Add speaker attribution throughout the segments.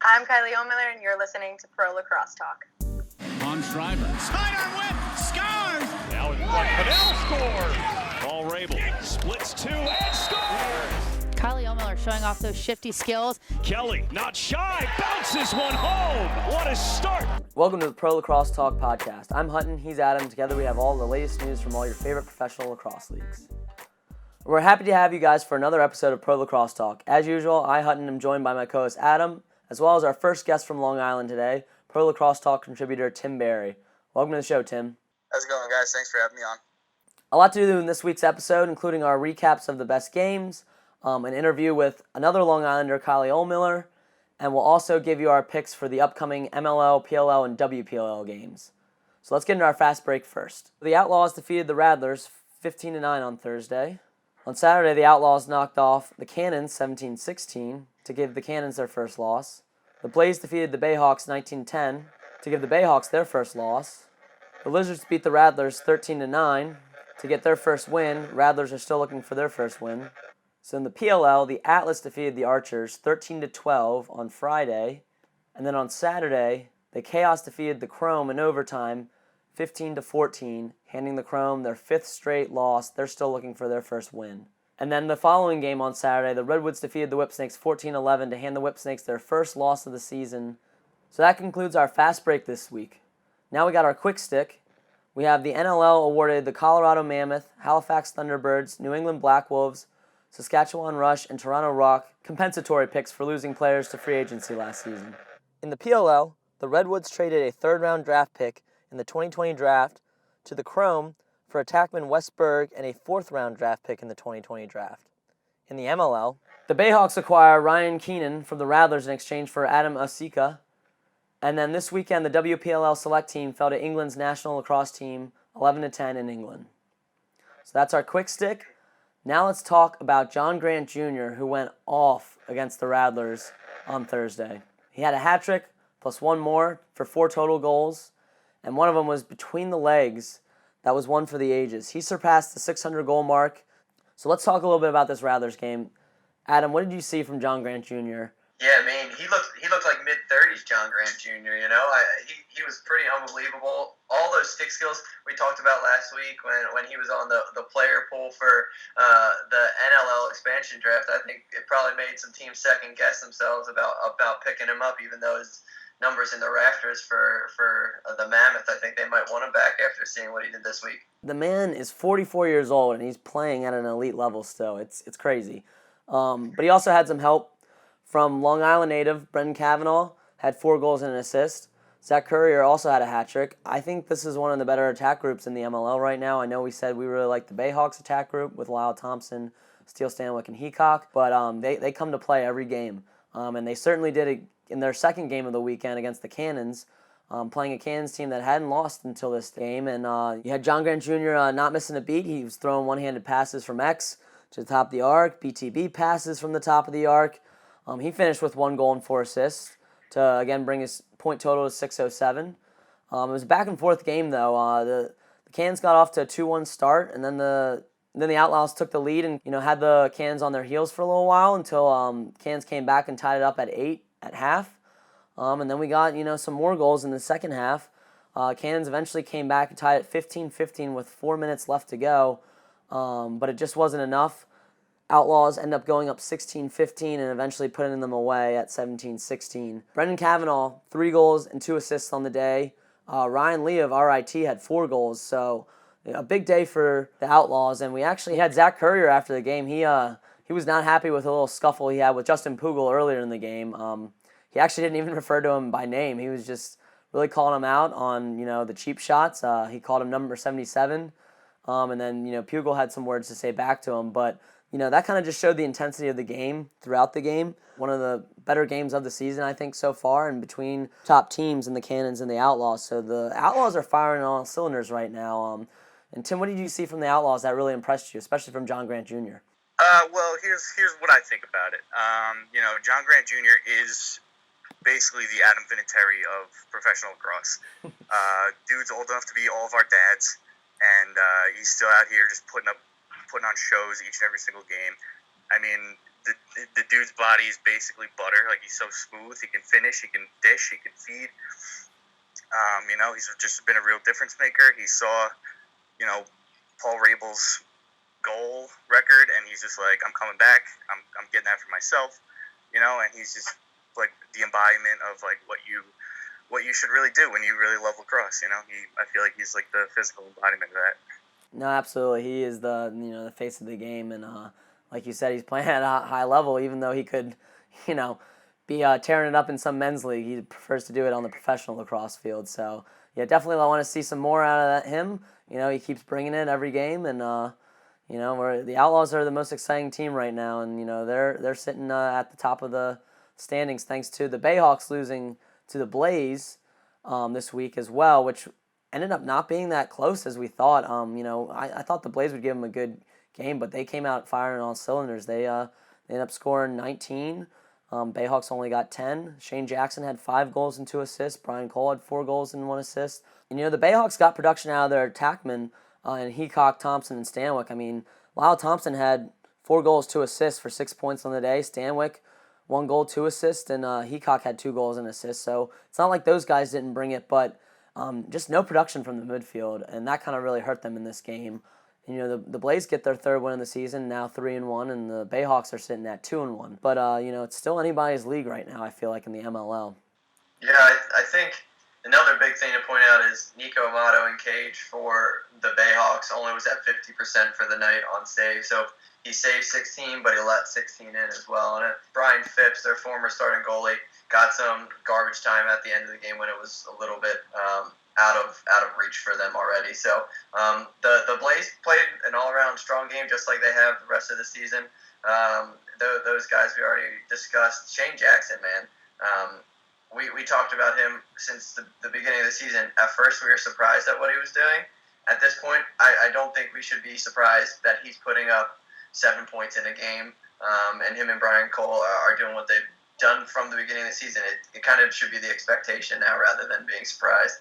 Speaker 1: I'm Kylie Ohlmiller, and you're listening to Pro Lacrosse Talk.
Speaker 2: On Schreiber.
Speaker 3: Sidearm whip, scores!
Speaker 4: Now in front, Fidel scores! Paul Rabel splits two and scores!
Speaker 5: Kylie Ohlmiller showing off those shifty skills.
Speaker 4: Kelly, not shy, bounces one home! What a start!
Speaker 6: Welcome to the Pro Lacrosse Talk podcast. I'm Hutton, he's Adam. Together we have all the latest news from all your favorite professional lacrosse leagues. We're happy to have you guys for another episode of Pro Lacrosse Talk. As usual, I, Hutton, am joined by my co-host Adam, as well as our first guest from Long Island today, Pro Lacrosse Talk contributor Tim Barry. Welcome to the show, Tim.
Speaker 7: How's it going, guys? Thanks for having me on.
Speaker 6: A lot to do in this week's episode, including our recaps of the best games, an interview with another Long Islander, Kylie Ol Miller, and we'll also give you our picks for the upcoming MLL, PLL, and WPLL games. So let's get into our fast break first. The Outlaws defeated the Rattlers 15-9 on Thursday. On Saturday, the Outlaws knocked off the Cannons 17-16 to give the Cannons their first loss. The Blaze defeated the Bayhawks 19-10 to give the Bayhawks their first loss. The Lizards beat the Rattlers 13-9 to get their first win. Rattlers are still looking for their first win. So in the PLL, the Atlas defeated the Archers 13-12 on Friday. And then on Saturday, the Chaos defeated the Chrome in overtime 15-14, handing the Chrome their fifth straight loss. They're still looking for their first win. And then the following game on Saturday, the Redwoods defeated the Whipsnakes 14-11 to hand the Whipsnakes their first loss of the season. So that concludes our fast break this week. Now we got our quick stick. We have the NLL awarded the Colorado Mammoth, Halifax Thunderbirds, New England Black Wolves, Saskatchewan Rush, and Toronto Rock compensatory picks for losing players to free agency last season. In the PLL, the Redwoods traded a third-round draft pick in the 2020 draft to the Chrome for attackman Wes Berg and a fourth-round draft pick in the 2020 draft. In the MLL, the Bayhawks acquire Ryan Keenan from the Rattlers in exchange for Adam Osika. And then this weekend, the WPLL select team fell to England's national lacrosse team 11-10 in England. So that's our quick stick. Now let's talk about John Grant Jr., who went off against the Rattlers on Thursday. He had a hat trick plus one more for 4 total goals, and one of them was between the legs. That was one for the ages. He surpassed the 600-goal mark. So let's talk a little bit about this Rattlers game. Adam, what did you see from John Grant Jr.?
Speaker 7: Yeah, I mean, he looked like mid-30s John Grant Jr., you know? He was pretty unbelievable. All those stick skills we talked about last week when he was on the player pool for the NLL expansion draft, I think it probably made some teams second-guess themselves about picking him up, even though his numbers in the rafters for the Mammoth, I think they might want him back after seeing what he did this week.
Speaker 6: The man is 44 years old, and he's playing at an elite level still. It's crazy. But he also had some help from Long Island native Brendan Cavanaugh, had 4 goals and an assist. Zach Currier also had a hat trick. I think this is one of the better attack groups in the MLL right now. I know we said we really like the Bayhawks attack group with Lyle Thompson, Steele Stanwyck, and Heacock, but they come to play every game. And they certainly did it in their second game of the weekend against the Cannons, playing a Cannons team that hadn't lost until this game. And you had John Grant Jr. Not missing a beat. He was throwing one-handed passes from X to the top of the arc, BTB passes from the top of the arc. He finished with 1 goal and 4 assists to, again, bring his point total to 607. It was a back-and-forth game, though. The Cannons got off to a 2-1 start, and then the Outlaws took the lead and had the Cannons on their heels for a little while until Cannons came back and tied it up at 8 at half. And then we got some more goals in the second half. Cannons eventually came back and tied it 15-15 with 4 minutes left to go, but it just wasn't enough. Outlaws end up going up 16-15 and eventually putting them away at 17-16. Brendan Cavanaugh, 3 goals and 2 assists on the day. Ryan Lee of RIT had 4 goals, so a big day for the Outlaws. And we actually had Zach Currier after the game. He was not happy with a little scuffle he had with Justin Pugel earlier in the game. He actually didn't even refer to him by name. He was just really calling him out on the cheap shots. He called him number 77, and then Pugel had some words to say back to him, but. That kind of just showed the intensity of the game throughout the game. One of the better games of the season, I think, so far, and between top teams in the Cannons and the Outlaws. So the Outlaws are firing on all cylinders right now. And Tim, what did you see from the Outlaws that really impressed you, especially from John Grant Jr.?
Speaker 8: Well, here's what I think about it. John Grant Jr. is basically the Adam Vinatieri of professional lacrosse. Dude's old enough to be all of our dads, and he's still out here just putting on shows each and every single game. I mean, the dude's body is basically butter. Like, he's so smooth. He can finish. He can dish. He can feed. He's just been a real difference maker. He saw, Paul Rabel's goal record, and he's just like, I'm coming back. I'm getting that for myself, and he's just like the embodiment of like what you should really do when you really love lacrosse. I feel like he's like the physical embodiment of that.
Speaker 6: No, absolutely. He is the the face of the game, and like you said, he's playing at a high level. Even though he could, be tearing it up in some men's league, he prefers to do it on the professional lacrosse field. So yeah, definitely I want to see some more out of him. He keeps bringing it every game, and the Outlaws are the most exciting team right now, and they're sitting at the top of the standings thanks to the Bayhawks losing to the Blaze this week as well, which ended up not being that close as we thought. I thought the Blaze would give them a good game, but they came out firing on all cylinders. They ended up scoring 19. Bayhawks only got 10. Shane Jackson had 5 goals and 2 assists. Brian Cole had 4 goals and 1 assist. And the Bayhawks got production out of their attackmen in Heacock, Thompson, and Stanwyck. I mean, Lyle Thompson had 4 goals, 2 assists for 6 points on the day. Stanwyck, 1 goal, 2 assists, and Heacock had 2 goals and assists. So it's not like those guys didn't bring it, but just no production from the midfield, and that kind of really hurt them in this game. And, the Blaze get their 3rd win of the season, now 3-1, and the Bayhawks are sitting at 2-1. But it's still anybody's league right now, I feel like, in the MLL.
Speaker 7: Yeah, I think another big thing to point out is Nico Amato in cage for the Bayhawks only was at 50% for the night on save. So he saved 16, but he let 16 in as well. And Brian Phipps, their former starting goalie, got some garbage time at the end of the game when it was a little bit out of reach for them already. So the Blaze played an all-around strong game, just like they have the rest of the season. Those guys we already discussed. Shane Jackson, man. We talked about him since the beginning of the season. At first, we were surprised at what he was doing. At this point, I don't think we should be surprised that he's putting up 7 points in a game, and him and Brian Cole are doing what they've done from the beginning of the season. It kind of should be the expectation now rather than being surprised.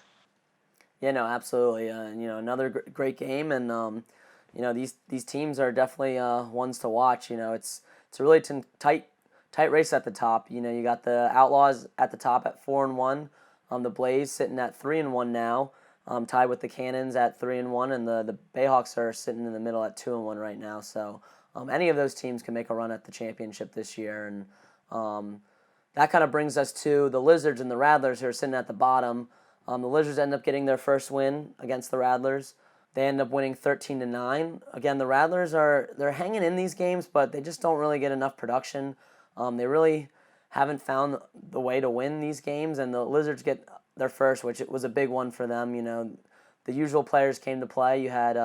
Speaker 6: Yeah, no, absolutely. Another great game, and these teams are definitely ones to watch. It's a really tight race at the top. You got the Outlaws at the top at 4-1. The Blaze sitting at 3-1 now, tied with the Cannons at 3-1, and the Bayhawks are sitting in the middle at 2-1 right now. So any of those teams can make a run at the championship this year, and that kind of brings us to the Lizards and the Rattlers, who are sitting at the bottom. The Lizards end up getting their first win against the Rattlers. They end up winning 13-9. Again, the Rattlers they're hanging in these games, but they just don't really get enough production. They really haven't found the way to win these games, and the Lizards get their first, which it was a big one for them. The usual players came to play. You had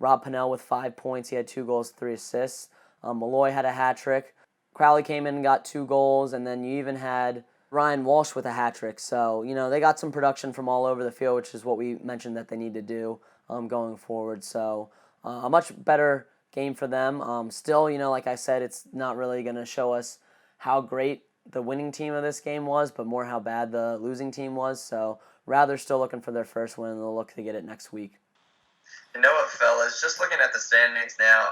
Speaker 6: Rob Pennell with 5 points. He had 2 goals, 3 assists. Malloy had a hat trick. Crowley came in and got 2 goals, and then you even had Ryan Walsh with a hat trick. So, they got some production from all over the field, which is what we mentioned that they need to do going forward. So, a much better game for them. Still, like I said, it's not really going to show us how great the winning team of this game was, but more how bad the losing team was. So, rather still looking for their first win, and they'll look to get it next week.
Speaker 7: You know what, fellas? Just looking at the standings now,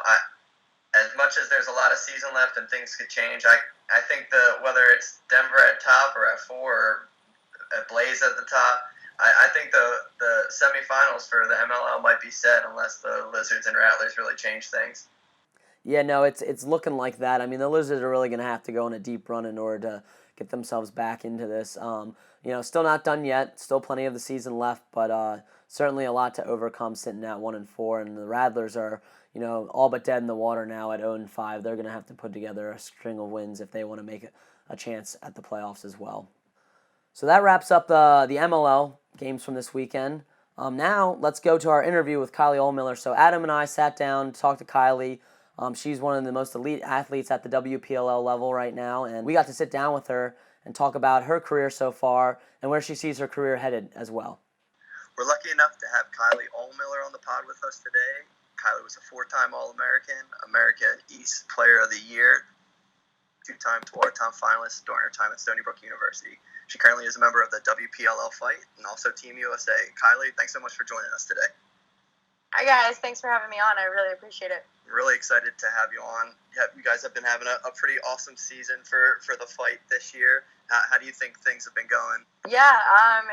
Speaker 7: as much as there's a lot of season left and things could change, I think whether it's Denver at top or at 4 or at Blaze at the top, I think the semifinals for the MLL might be set unless the Lizards and Rattlers really change things.
Speaker 6: Yeah, no, it's looking like that. I mean, the Lizards are really going to have to go on a deep run in order to get themselves back into this. Still not done yet. Still plenty of the season left, but certainly a lot to overcome sitting at 1-4. And the Rattlers are, all but dead in the water now at 0-5. They're going to have to put together a string of wins if they want to make a chance at the playoffs as well. So that wraps up the MLL games from this weekend. Now let's go to our interview with Kylie Ohlmiller. So Adam and I sat down to talk to Kylie. She's one of the most elite athletes at the WPLL level right now, and we got to sit down with her and talk about her career so far and where she sees her career headed as well.
Speaker 8: We're lucky enough to have Kylie Ohlmiller on the pod with us today. Kylie was a 4-time All-American, America East Player of the Year, 2-time Tualatin finalist during her time at Stony Brook University. She currently is a member of the WPLL Fight and also Team USA. Kylie, thanks so much for joining us today.
Speaker 1: Hi guys, thanks for having me on. I really appreciate it.
Speaker 7: Really excited to have you on. You guys have been having a pretty awesome season for the fight this year. How do you think things have been going?
Speaker 1: Yeah,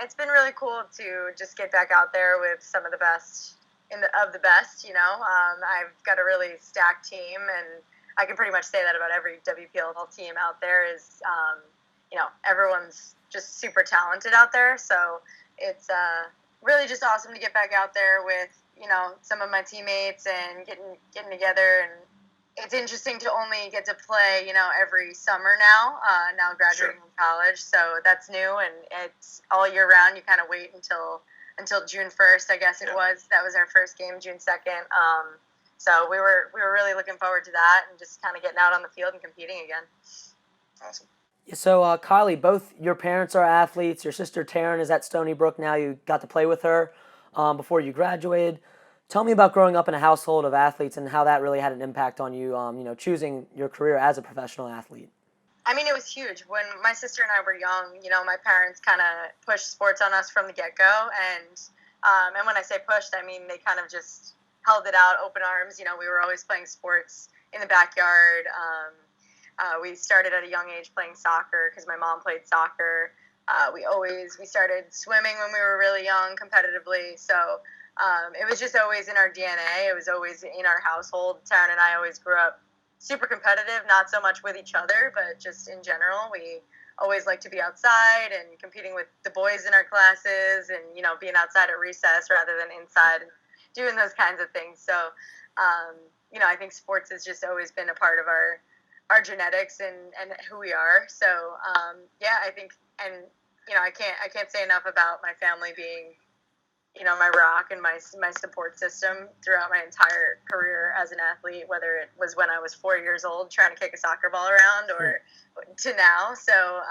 Speaker 1: it's been really cool to just get back out there with some of the best of the best. I've got a really stacked team, and I can pretty much say that about every WPLL team out there. Is everyone's just super talented out there. So it's really just awesome to get back out there with some of my teammates and getting together. And it's interesting to only get to play every summer now graduating from college, so that's new, and it's all year round. You kind of wait until June 1st, I guess it was. That was our first game, June 2nd. So we were really looking forward to that and just kind of getting out on the field and competing again.
Speaker 7: Awesome.
Speaker 6: So, Kylie, both your parents are athletes. Your sister Taryn is at Stony Brook now. You got to play with her before you graduated. Tell me about growing up in a household of athletes and how that really had an impact on you, choosing your career as a professional athlete.
Speaker 1: I mean, it was huge. When my sister and I were young, my parents kind of pushed sports on us from the get-go. And when I say pushed, I mean they kind of just held it out, open arms. We were always playing sports in the backyard. We started at a young age playing soccer because my mom played soccer. We started swimming when we were really young competitively. So it was just always in our DNA. It was always in our household. Taryn and I always grew up super competitive, not so much with each other, but just in general. We always liked to be outside and competing with the boys in our classes and, being outside at recess rather than inside and doing those kinds of things. So, I think sports has just always been a part of our genetics and who we are. So, I think, and, I can't say enough about my family being, my rock and my support system throughout my entire career as an athlete, whether it was when I was 4 years old trying to kick a soccer ball around or to now. So,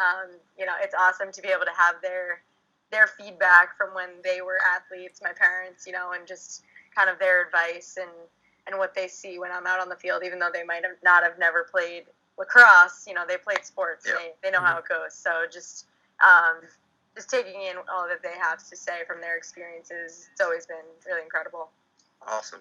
Speaker 1: it's awesome to be able to have their feedback from when they were athletes, my parents, and just kind of their advice and what they see when I'm out on the field, even though they might have not have never played lacrosse, they played sports. Yeah. They know how it goes. So just taking in all that they have to say from their experiences, it's always been really incredible.
Speaker 7: Awesome.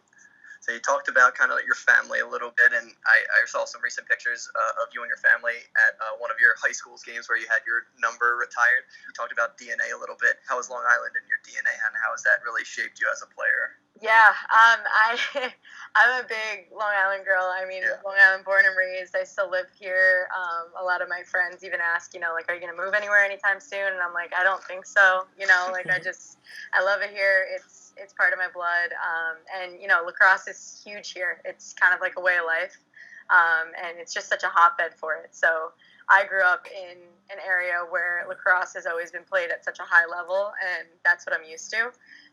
Speaker 7: So you talked about kind of your family a little bit, and I saw some recent pictures of you and your family at one of your high school's games where you had your number retired. You talked about DNA a little bit. How is Long Island in your DNA, and how has that really shaped you as a player?
Speaker 1: Yeah, I'm a big Long Island girl. I mean, Long Island born and raised. I still live here. A lot of my friends even ask, are you going to move anywhere anytime soon? And I'm like, I don't think so. I love it here. It's part of my blood. And lacrosse is huge here. It's kind of like a way of life. And it's just such a hotbed for it. So I grew up in an area where lacrosse has always been played at such a high level, and that's what I'm used to.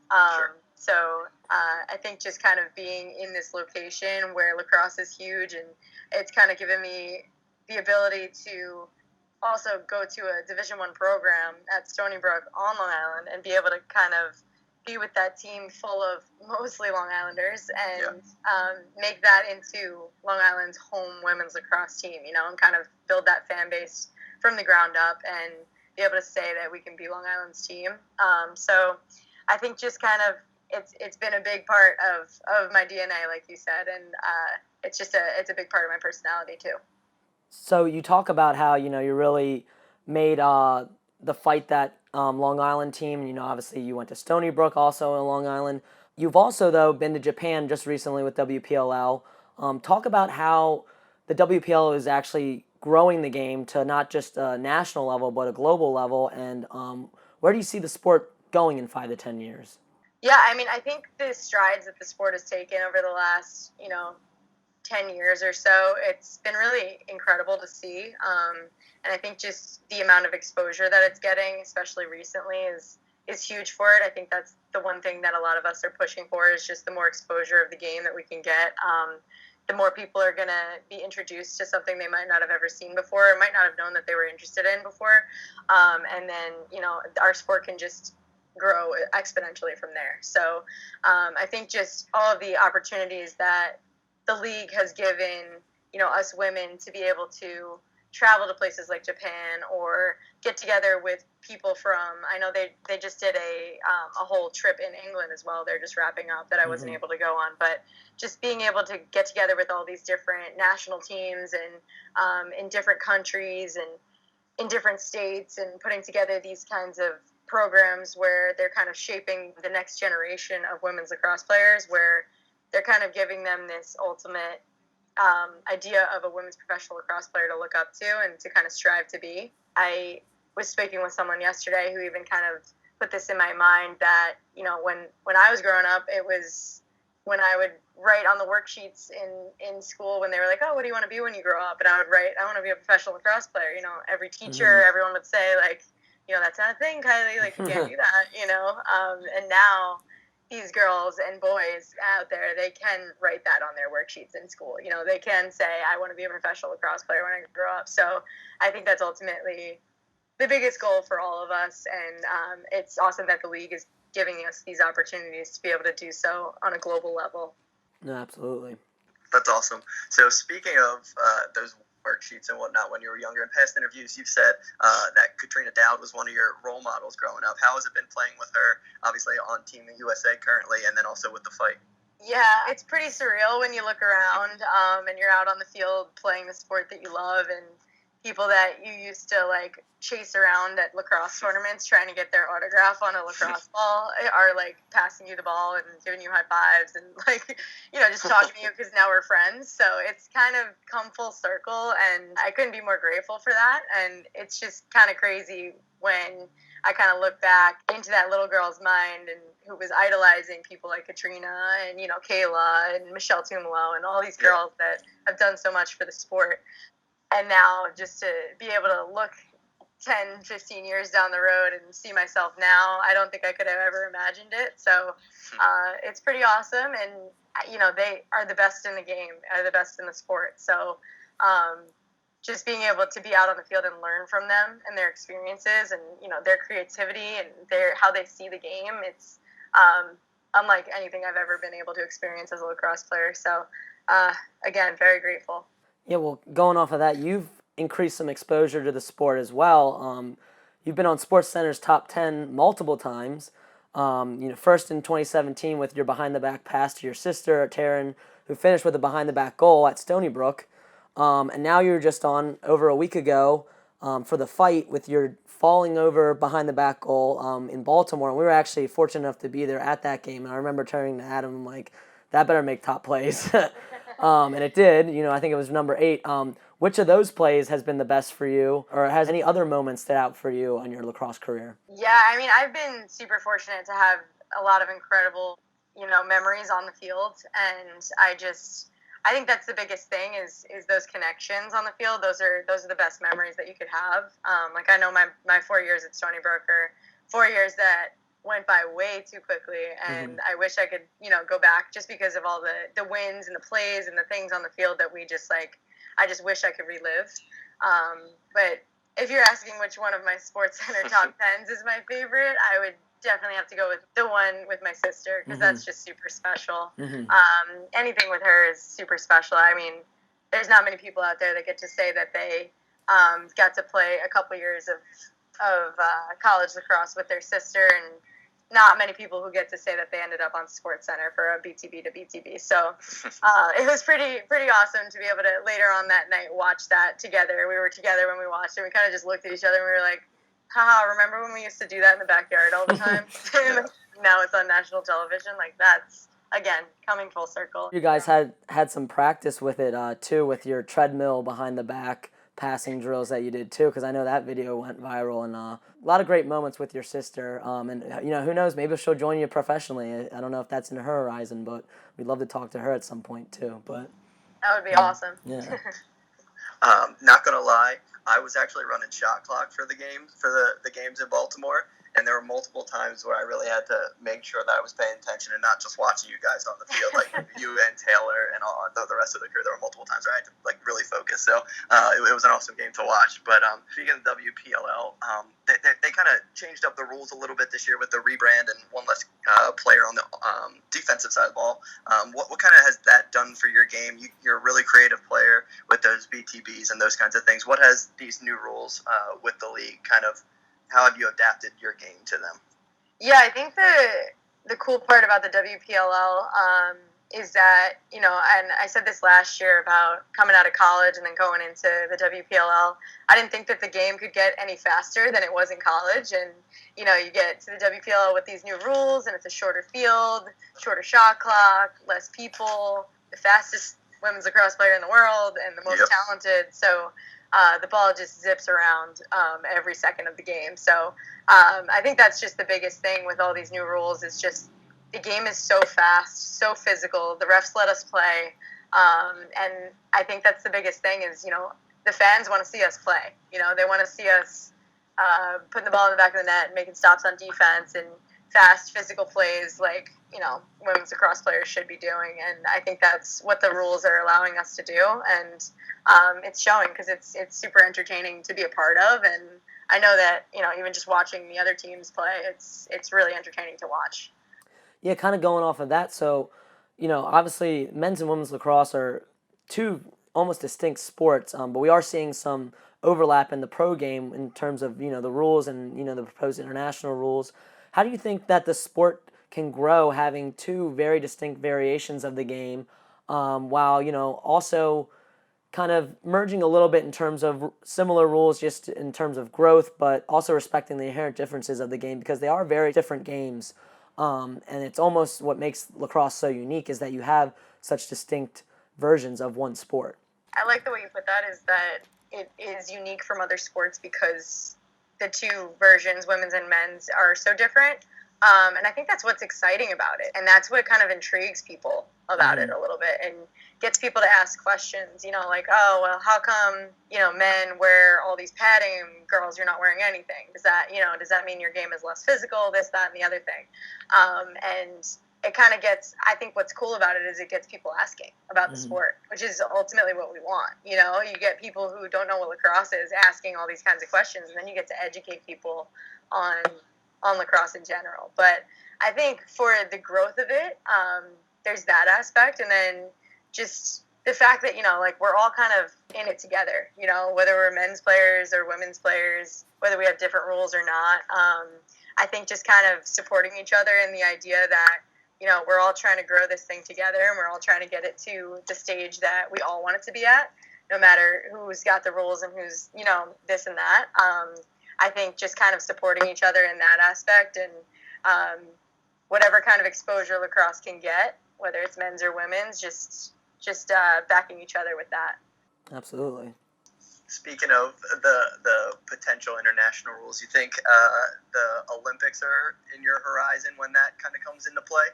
Speaker 7: Sure.
Speaker 1: So I think just kind of being in this location where lacrosse is huge, and it's kind of given me the ability to also go to a Division I program at Stony Brook on Long Island and be able to kind of be with that team full of mostly Long Islanders and make that into Long Island's home women's lacrosse team, and kind of build that fan base from the ground up and be able to say that we can be Long Island's team. So I think just kind of it's been a big part of my DNA, like you said, and it's a big part of my personality too.
Speaker 6: So you talk about how you really made the Fight that Long Island team. Obviously you went to Stony Brook, also in Long Island. You've also though been to Japan just recently with WPLL. Talk about how the WPLL is actually growing the game to not just a national level but a global level, and where do you see the sport going in 5 to 10 years?
Speaker 1: Yeah, I mean, I think the strides that the sport has taken over the last, 10 years or so, it's been really incredible to see. And I think just the amount of exposure that it's getting, especially recently, is huge for it. I think that's the one thing that a lot of us are pushing for, is just the more exposure of the game that we can get. The more people are going to be introduced to something they might not have ever seen before, or might not have known that they were interested in before. And then, our sport can just grow exponentially from there. So I think just all of the opportunities that the league has given, us women to be able to travel to places like Japan or get together with people from, I know they just did a whole trip in England as well. They're just wrapping up that I wasn't able to go on, but just being able to get together with all these different national teams and in different countries and in different states and putting together these kinds of programs where they're kind of shaping the next generation of women's lacrosse players, where they're kind of giving them this ultimate idea of a women's professional lacrosse player to look up to and to kind of strive to be. I was speaking with someone yesterday who even kind of put this in my mind that, you know, when I was growing up, it was when I would write on the worksheets in school when they were like, oh, what do you want to be when you grow up? And I would write, I want to be a professional lacrosse player. You know, every teacher, everyone would say, like, you know, that's not a thing, Kylie, like, you can't do that, you know? And now these girls and boys out there, they can write that on their worksheets in school. You know, they can say, I want to be a professional lacrosse player when I grow up. So I think that's ultimately the biggest goal for all of us. And it's awesome that the league is giving us these opportunities to be able to do so on a global level.
Speaker 6: No, absolutely.
Speaker 7: That's awesome. So speaking of those worksheets and whatnot, when you were younger, in past interviews, you've said that Katrina Dowd was one of your role models growing up. How has it been playing with her, obviously on Team USA currently, and then also with the fight?
Speaker 1: Yeah, it's pretty surreal when you look around and you're out on the field playing the sport that you love, and people that you used to like chase around at lacrosse tournaments trying to get their autograph on a lacrosse ball are like passing you the ball and giving you high fives and like, you know, just talking to you because now we're friends. So it's kind of come full circle, and I couldn't be more grateful for that. And it's just kind of crazy when I kind of look back into that little girl's mind and who was idolizing people like Katrina and, you know, Kayla and Michelle Tumalo and all these girls that have done so much for the sport. And now just to be able to look 10, 15 years down the road and see myself now, I don't think I could have ever imagined it. So it's pretty awesome. And, you know, they are the best in the game, are the best in the sport. So just being able to be out on the field and learn from them and their experiences and, you know, their creativity and how they see the game, it's unlike anything I've ever been able to experience as a lacrosse player. So, again, very grateful.
Speaker 6: Yeah, well, going off of that, you've increased some exposure to the sport as well. You've been on SportsCenter's top 10 multiple times. You know, first in 2017 with your behind-the-back pass to your sister, Taryn, who finished with a behind-the-back goal at Stony Brook. And now you're just on over a week ago for the fight with your falling over behind-the-back goal in Baltimore. And we were actually fortunate enough to be there at that game. And I remember turning to Adam and like, that better make top plays. And it did. You know, I think it was number 8. Which of those plays has been the best for you, or has any other moments stood out for you on your lacrosse career?
Speaker 1: Yeah, I mean, I've been super fortunate to have a lot of incredible, you know, memories on the field, and I think that's the biggest thing is those connections on the field. Those are the best memories that you could have. Like I know my 4 years at Stony Brook are 4 years that went by way too quickly, and I wish I could, you know, go back just because of all the wins and the plays and the things on the field that we just like. I just wish I could relive. But if you're asking which one of my SportsCenter top 10s is my favorite, I would definitely have to go with the one with my sister because that's just super special. Anything with her is super special. I mean, there's not many people out there that get to say that they got to play a couple years of college lacrosse with their sister, and not many people who get to say that they ended up on SportsCenter for a BTB to BTB. So it was pretty awesome to be able to later on that night watch that together. We were together when we watched it. We kind of just looked at each other and we were like, haha, remember when we used to do that in the backyard all the time? Now it's on national television. Like, that's, again, coming full circle.
Speaker 6: You guys had some practice with it too, with your treadmill behind the back passing drills that you did too, because I know that video went viral, and a lot of great moments with your sister. And you know, who knows, maybe she'll join you professionally. I don't know if that's in her horizon, but we'd love to talk to her at some point too. But
Speaker 1: that would be awesome.
Speaker 6: Yeah.
Speaker 7: Not gonna lie, I was actually running shot clock for the games in Baltimore, and there were multiple times where I really had to make sure that I was paying attention and not just watching you guys on the field, like you and Taylor and all the rest of the crew. There were multiple times where I had to like really focus. So it was an awesome game to watch. But speaking of WPLL, they kind of
Speaker 2: changed up the rules a little bit this year with the rebrand and one less player on the defensive side of the ball. What kind of has that done for your game? You're a really creative player with those BTBs and those kinds of things. What has these new rules with the league how have you adapted your game to them?
Speaker 1: Yeah, I think the cool part about the WPLL is that, and I said this last year about coming out of college and then going into the WPLL, I didn't think that the game could get any faster than it was in college. And, you get to the WPLL with these new rules, and it's a shorter field, shorter shot clock, less people, the fastest women's lacrosse player in the world, and the most talented. So the ball just zips around every second of the game. So I think that's just the biggest thing with all these new rules is just the game is so fast, so physical. The refs let us play. And I think that's the biggest thing is, the fans want to see us play. They want to see us putting the ball in the back of the net, making stops on defense and fast physical plays like, women's lacrosse players should be doing. And I think that's what the rules are allowing us to do. And it's showing because it's super entertaining to be a part of. And I know that, even just watching the other teams play, it's really entertaining to watch.
Speaker 6: Yeah, kind of going off of that. So, obviously men's and women's lacrosse are two almost distinct sports, but we are seeing some overlap in the pro game in terms of, the rules and, the proposed international rules. How do you think that the sport can grow having two very distinct variations of the game while, also kind of merging a little bit in terms of similar rules just in terms of growth, but also respecting the inherent differences of the game because they are very different games. And it's almost what makes lacrosse so unique is that you have such distinct versions of one sport.
Speaker 1: I like the way you put that is that it is unique from other sports because the two versions, women's and men's, are so different. And I think that's what's exciting about it. And that's what kind of intrigues people about it a little bit and gets people to ask questions, like, oh, well, how come, men wear all these padding, girls, you're not wearing anything? Does that mean your game is less physical, this, that, and the other thing? And it kind of gets, I think what's cool about it is it gets people asking about the sport, which is ultimately what we want. You get people who don't know what lacrosse is asking all these kinds of questions, and then you get to educate people on lacrosse in general. But I think for the growth of it, there's that aspect, and then just the fact that, we're all kind of in it together, whether we're men's players or women's players, whether we have different rules or not. I think just kind of supporting each other in the idea that, we're all trying to grow this thing together and we're all trying to get it to the stage that we all want it to be at, no matter who's got the rules and who's, this and that. I think just kind of supporting each other in that aspect and whatever kind of exposure lacrosse can get, whether it's men's or women's, just backing each other with that.
Speaker 6: Absolutely.
Speaker 2: Speaking of the potential international rules, you think the Olympics are in your horizon when that kind of comes into play?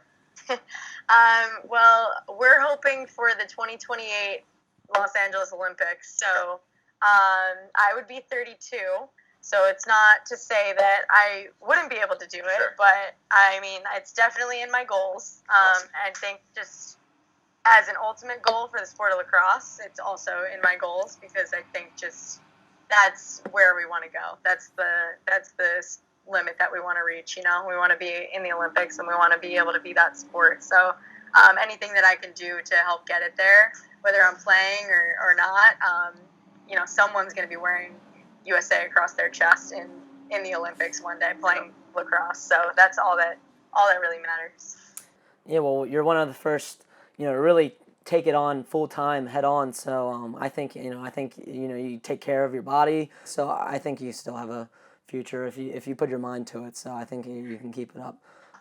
Speaker 1: Well, we're hoping for the 2028 Los Angeles Olympics. So I would be 32. So it's not to say that I wouldn't be able to do it, but I mean, it's definitely in my goals.
Speaker 2: Awesome.
Speaker 1: I think just as an ultimate goal for the sport of lacrosse, it's also in my goals because I think just that's where we want to go. That's the limit that we want to reach. We want to be in the Olympics and we want to be able to be that sport. So anything that I can do to help get it there, whether I'm playing or not, someone's going to be wearing USA across their chest in the Olympics one day playing lacrosse. So that's all that really matters.
Speaker 6: Yeah, well, you're one of the first, to really take it on full time, head on. So I think you take care of your body. So I think you still have a future if you put your mind to it. So I think you can keep it up.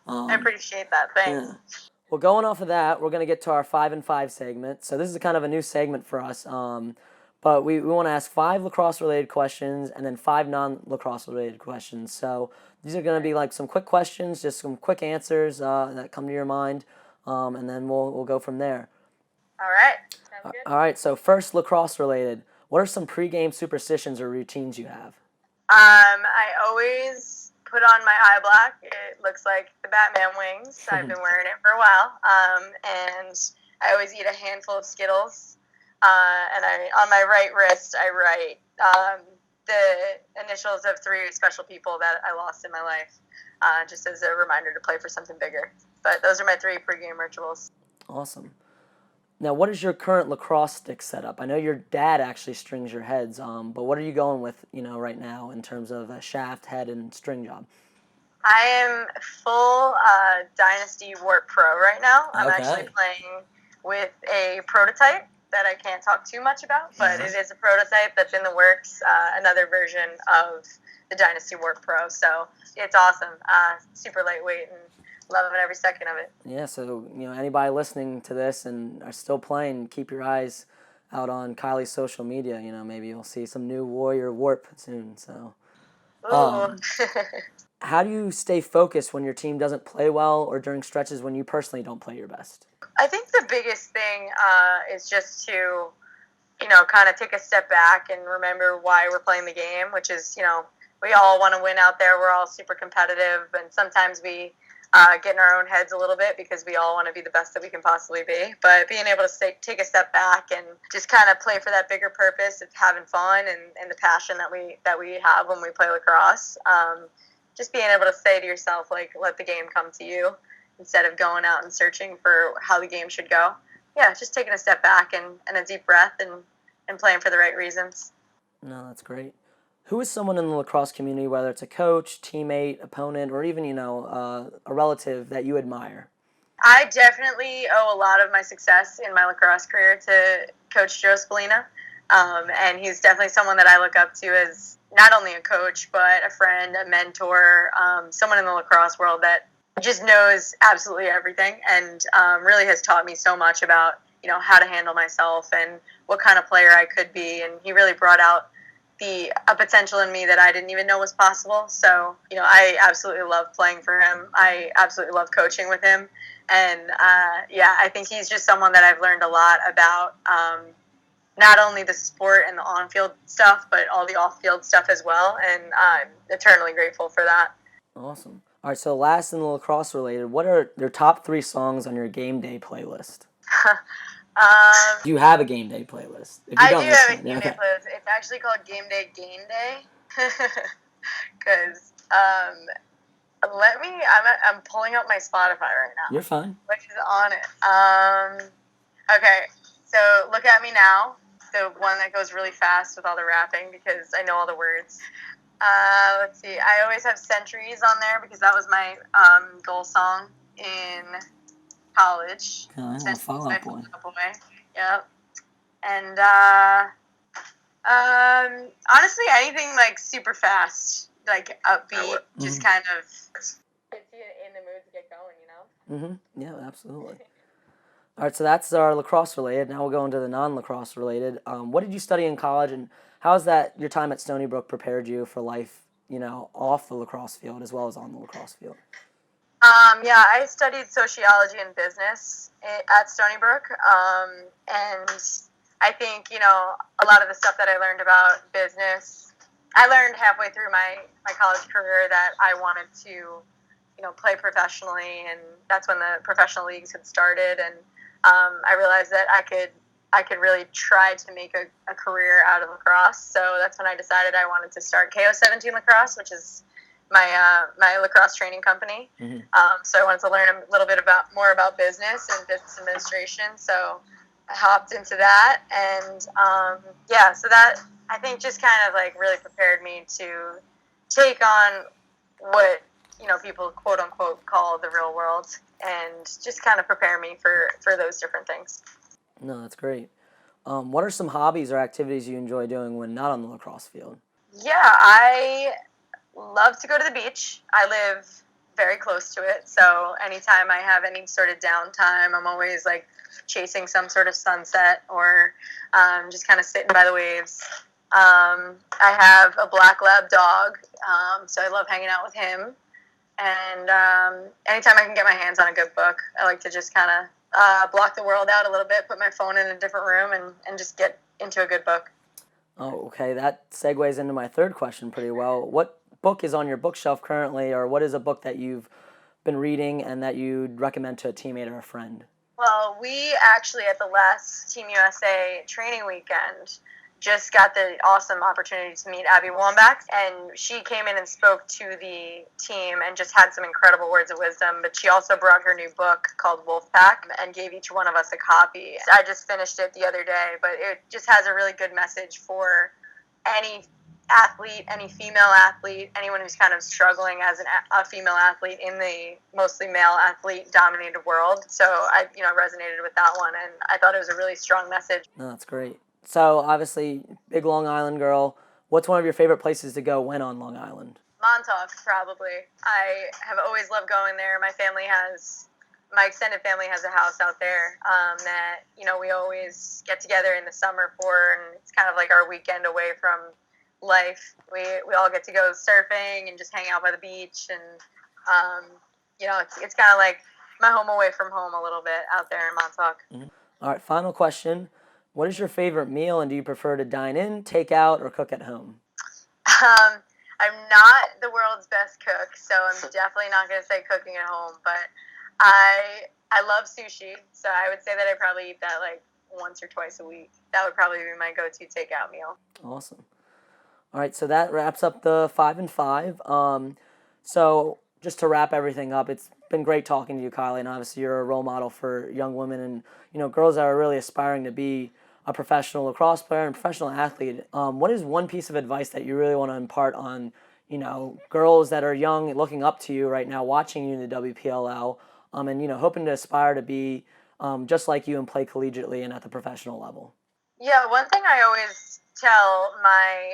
Speaker 1: I appreciate that. Thanks.
Speaker 6: Yeah. Well, going off of that, we're gonna get to our 5 and 5 segment. So this is kind of a new segment for us. But we want to ask 5 lacrosse-related questions and then 5 non-lacrosse-related questions. So these are going to be like some quick questions, just some quick answers that come to your mind, and then we'll go from there.
Speaker 1: All right. Sounds good.
Speaker 6: All right, so first lacrosse-related. What are some pregame superstitions or routines you have?
Speaker 1: I always put on my eye black. It looks like the Batman wings. I've been wearing it for a while. And I always eat a handful of Skittles. And on my right wrist, I write the initials of 3 special people that I lost in my life, just as a reminder to play for something bigger. But those are my 3 pregame rituals.
Speaker 6: Awesome. Now, what is your current lacrosse stick setup? I know your dad actually strings your heads, but what are you going with, right now in terms of a shaft, head, and string job?
Speaker 1: I am full Dynasty Warp Pro right now. I'm
Speaker 6: Okay.
Speaker 1: actually playing with a prototype that I can't talk too much about, but it is a prototype that's in the works, another version of the Dynasty Warp Pro. So it's awesome. Super lightweight and loving every second of it.
Speaker 6: Yeah, so, anybody listening to this and are still playing, keep your eyes out on Kylie's social media. Maybe you'll see some new Warrior Warp soon. So,
Speaker 1: Ooh.
Speaker 6: how do you stay focused when your team doesn't play well or during stretches when you personally don't play your best?
Speaker 1: I think the biggest thing is just to, kind of take a step back and remember why we're playing the game, which is, we all want to win out there. We're all super competitive, and sometimes we get in our own heads a little bit because we all want to be the best that we can possibly be. But being able to take a step back and just kind of play for that bigger purpose of having fun and the passion that we have when we play lacrosse. Just being able to say to yourself, like, let the game come to you instead of going out and searching for how the game should go. Yeah, just taking a step back and a deep breath and playing for the right reasons.
Speaker 6: No, that's great. Who is someone in the lacrosse community, whether it's a coach, teammate, opponent, or even, a relative that you admire?
Speaker 1: I definitely owe a lot of my success in my lacrosse career to Coach Joe Spallina. And he's definitely someone that I look up to as not only a coach, but a friend, a mentor, someone in the lacrosse world that just knows absolutely everything and really has taught me so much about, how to handle myself and what kind of player I could be. And he really brought out a potential in me that I didn't even know was possible. So, I absolutely love playing for him. I absolutely love coaching with him. And, I think he's just someone that I've learned a lot about, not only the sport and the on-field stuff, but all the off-field stuff as well. And I'm eternally grateful for that.
Speaker 6: Awesome. All right, so last in the lacrosse related, what are your top 3 songs on your Gameday playlist? Do you have a Game-Day playlist? If you
Speaker 1: I
Speaker 6: don't,
Speaker 1: do have a
Speaker 6: fine.
Speaker 1: Gameday
Speaker 6: Okay.
Speaker 1: playlist. It's actually called Gameday because I'm pulling up my Spotify right now.
Speaker 6: You're fine.
Speaker 1: What is on it? Okay, so Look At Me Now, the one that goes really fast with all the rapping because I know all the words. Let's see. I always have Centuries on there because that was my goal song in college.
Speaker 6: Okay, I'll follow up one.
Speaker 1: Yep. And honestly, anything like super fast, like upbeat, just kind of gets you in the mood to get going,
Speaker 6: Yeah, absolutely. All right, so that's our lacrosse related. Now we'll go into the non-lacrosse related. What did you study in college, and how has that your time at Stony Brook prepared you for life, off the lacrosse field as well as on the lacrosse field?
Speaker 1: I studied sociology and business at Stony Brook, and I think, a lot of the stuff that I learned about business, I learned halfway through my college career that I wanted to, play professionally, and that's when the professional leagues had started, and I realized that I could really try to make a career out of lacrosse, so that's when I decided I wanted to start KO17 Lacrosse, which is my lacrosse training company. So I wanted to learn a little bit more about business and business administration. So I hopped into that, and so that I think just kind of like really prepared me to take on what people quote unquote call the real world, and just kind of prepare me for those different things.
Speaker 6: No, that's great. What are some hobbies or activities you enjoy doing when not on the lacrosse field?
Speaker 1: Yeah, I love to go to the beach. I live very close to it, so anytime I have any sort of downtime, I'm always like chasing some sort of sunset or just kind of sitting by the waves. I have a black lab dog, so I love hanging out with him. And anytime I can get my hands on a good book, I like to just kind of block the world out a little bit, put my phone in a different room, and just get into a good book.
Speaker 6: Oh, okay. That segues into my third question pretty well. What book is on your bookshelf currently, or what is a book that you've been reading and that you'd recommend to a teammate or a friend?
Speaker 1: Well, we actually, at the last Team USA training weekend, just got the awesome opportunity to meet Abby Wambach, and she came in and spoke to the team and just had some incredible words of wisdom. But she also brought her new book called Wolfpack and gave each one of us a copy. I just finished it the other day, but it just has a really good message for any athlete, any female athlete, anyone who's kind of struggling as a female athlete in the mostly male athlete dominated world. So I resonated with that one, and I thought it was a really strong message.
Speaker 6: No, that's great. So obviously, big Long Island girl. What's one of your favorite places to go when on Long Island?
Speaker 1: Montauk, probably. I have always loved going there. My extended family has a house out there that we always get together in the summer for, and it's kind of like our weekend away from life. We all get to go surfing and just hang out by the beach, and it's kind of like my home away from home a little bit out there in Montauk.
Speaker 6: Mm-hmm. All right, final question. What is your favorite meal, and do you prefer to dine in, take out, or cook at home?
Speaker 1: I'm not the world's best cook, so I'm definitely not going to say cooking at home, but I love sushi, so I would say that I probably eat that like once or twice a week. That would probably be my go-to takeout meal.
Speaker 6: Awesome. All right, so that wraps up the 5 and 5. So just to wrap everything up, it's been great talking to you, Kylie, and obviously you're a role model for young women and girls that are really aspiring to be a professional lacrosse player and professional athlete. What is one piece of advice that you really want to impart on girls that are young, looking up to you right now, watching you in the WPLL, and hoping to aspire to be just like you and play collegiately and at the professional level?
Speaker 1: Yeah, one thing I always tell my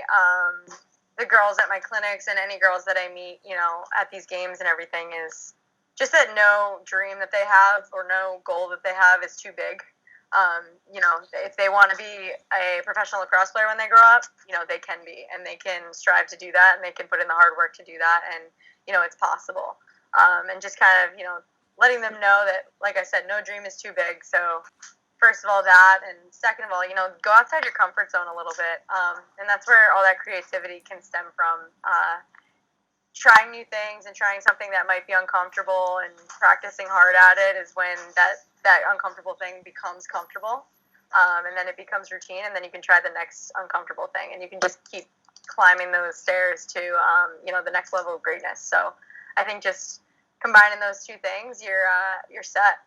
Speaker 1: the girls at my clinics and any girls that I meet, at these games and everything is just that no dream that they have or no goal that they have is too big. If they want to be a professional lacrosse player when they grow up, they can be, and they can strive to do that, and they can put in the hard work to do that, and, it's possible. And just kind of, letting them know that, like I said, no dream is too big. So first of all, that, and second of all, go outside your comfort zone a little bit. And that's where all that creativity can stem from. Trying new things and trying something that might be uncomfortable and practicing hard at it is when that uncomfortable thing becomes comfortable. And then it becomes routine, and then you can try the next uncomfortable thing, and you can just keep climbing those stairs to, the next level of greatness. So I think just combining those two things, you're set.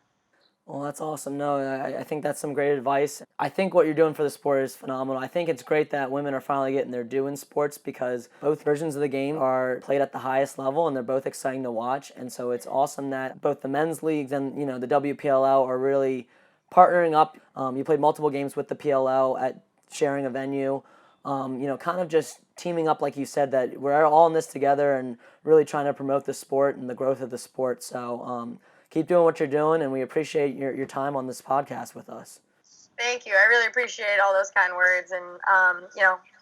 Speaker 6: Well, that's awesome. No, I think that's some great advice. I think what you're doing for the sport is phenomenal. I think it's great that women are finally getting their due in sports because both versions of the game are played at the highest level and they're both exciting to watch. And so it's awesome that both the men's leagues and the WPLL are really partnering up. You played multiple games with the PLL at sharing a venue. Kind of just teaming up, like you said, that we're all in this together and really trying to promote the sport and the growth of the sport. So keep doing what you're doing, and we appreciate your time on this podcast with us.
Speaker 1: Thank you. I really appreciate all those kind words, and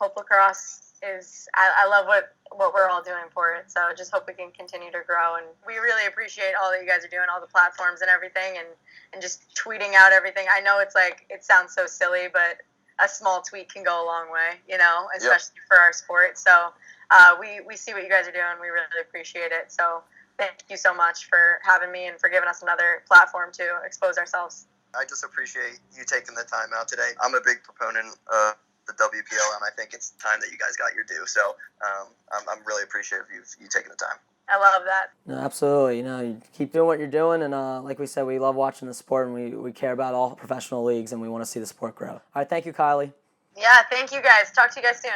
Speaker 1: Hope Lacrosse is. I love what we're all doing for it. So just hope we can continue to grow, and we really appreciate all that you guys are doing, all the platforms and everything, and just tweeting out everything. I know it sounds so silly, but a small tweet can go a long way, especially for our sport. So we see what you guys are doing. We really appreciate it. So thank you so much for having me and for giving us another platform to expose ourselves.
Speaker 2: I just appreciate you taking the time out today. I'm a big proponent of the WPL, and I think it's time that you guys got your due. So I'm really appreciative of you taking the time.
Speaker 1: I love that.
Speaker 6: No, absolutely. You keep doing what you're doing, and like we said, we love watching the sport, and we care about all professional leagues, and we want to see the sport grow. All right, thank you, Kylie.
Speaker 1: Yeah, thank you guys. Talk to you guys soon.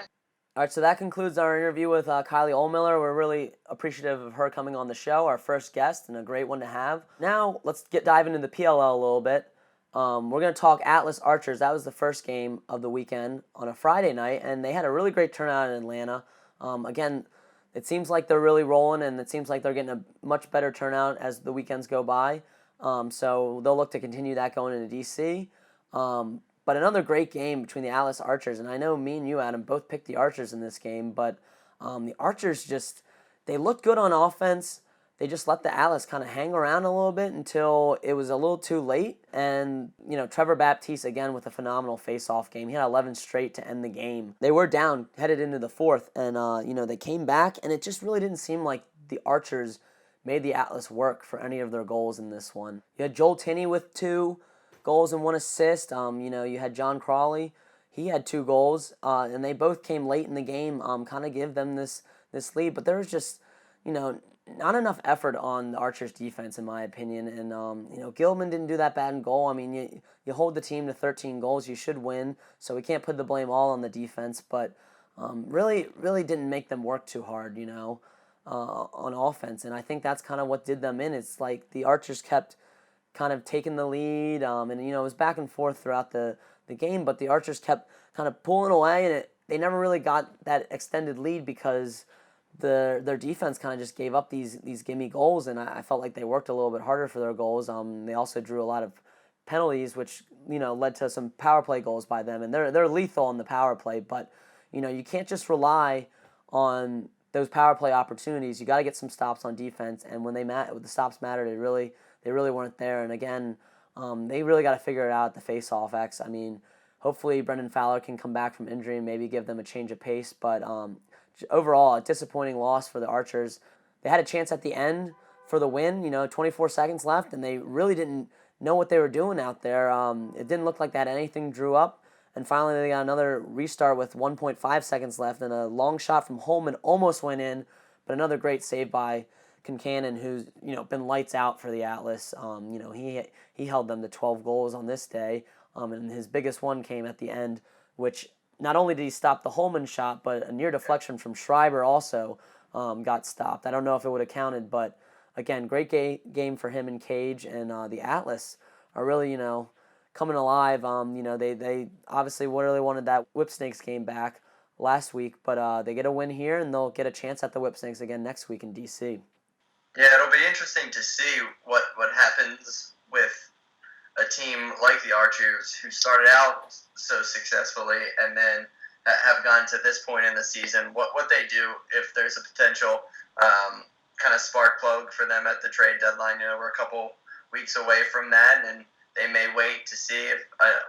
Speaker 6: All right, so that concludes our interview with Kylie Ol Miller. We're really appreciative of her coming on the show, our first guest, and a great one to have. Now, let's dive into the PLL a little bit. We're going to talk Atlas Archers. That was the first game of the weekend on a Friday night, and they had a really great turnout in Atlanta. Again, it seems like they're really rolling, and it seems like they're getting a much better turnout as the weekends go by. So they'll look to continue that going into D.C. But another great game between the Atlas Archers, and I know me and you, Adam, both picked the Archers in this game, but the Archers they looked good on offense. They just let the Atlas kind of hang around a little bit until it was a little too late. And, Trevor Baptiste, again, with a phenomenal face-off game. He had 11 straight to end the game. They were down, headed into the fourth, and, they came back, and it just really didn't seem like the Archers made the Atlas work for any of their goals in this one. You had Joel Tinney with 2 goals and 1 assist. You had John Crawley. he had 2 goals, and they both came late in the game, kind of give them this lead. But there was just, not enough effort on the Archers' defense, in my opinion. And, Gilman didn't do that bad in goal. I mean, you hold the team to 13 goals, you should win. So we can't put the blame all on the defense. But really didn't make them work too hard, on offense. And I think that's kind of what did them in. It's like the Archers kept kind of taking the lead, and it was back and forth throughout the game, but the Archers kept kind of pulling away, and they never really got that extended lead because their defense kind of just gave up these gimme goals, and I felt like they worked a little bit harder for their goals. They also drew a lot of penalties, which led to some power play goals by them, and they're lethal on the power play. But you can't just rely on those power play opportunities. You got to get some stops on defense, and when the stops mattered, they really weren't there. And again, they really got to figure it out at the face-off X. I mean, hopefully Brendan Fowler can come back from injury and maybe give them a change of pace. But overall, a disappointing loss for the Archers. They had a chance at the end for the win, 24 seconds left, and they really didn't know what they were doing out there. It didn't look like they had anything drew up. And finally, they got another restart with 1.5 seconds left, and a long shot from Holman almost went in, but another great save by Concannon, who's been lights out for the Atlas. He held them to 12 goals on this day, and his biggest one came at the end, which not only did he stop the Holman shot, but a near deflection from Schreiber also got stopped. I don't know if it would have counted, but again, great game for him and Cage, and the Atlas are really coming alive. They obviously really wanted that Whipsnakes game back last week, but they get a win here, and they'll get a chance at the Whipsnakes again next week in D.C.
Speaker 7: Yeah, it'll be interesting to see what happens with a team like the Archers, who started out so successfully and then have gotten to this point in the season. What they do if there's a potential kind of spark plug for them at the trade deadline. We're a couple weeks away from that, and they may wait to see if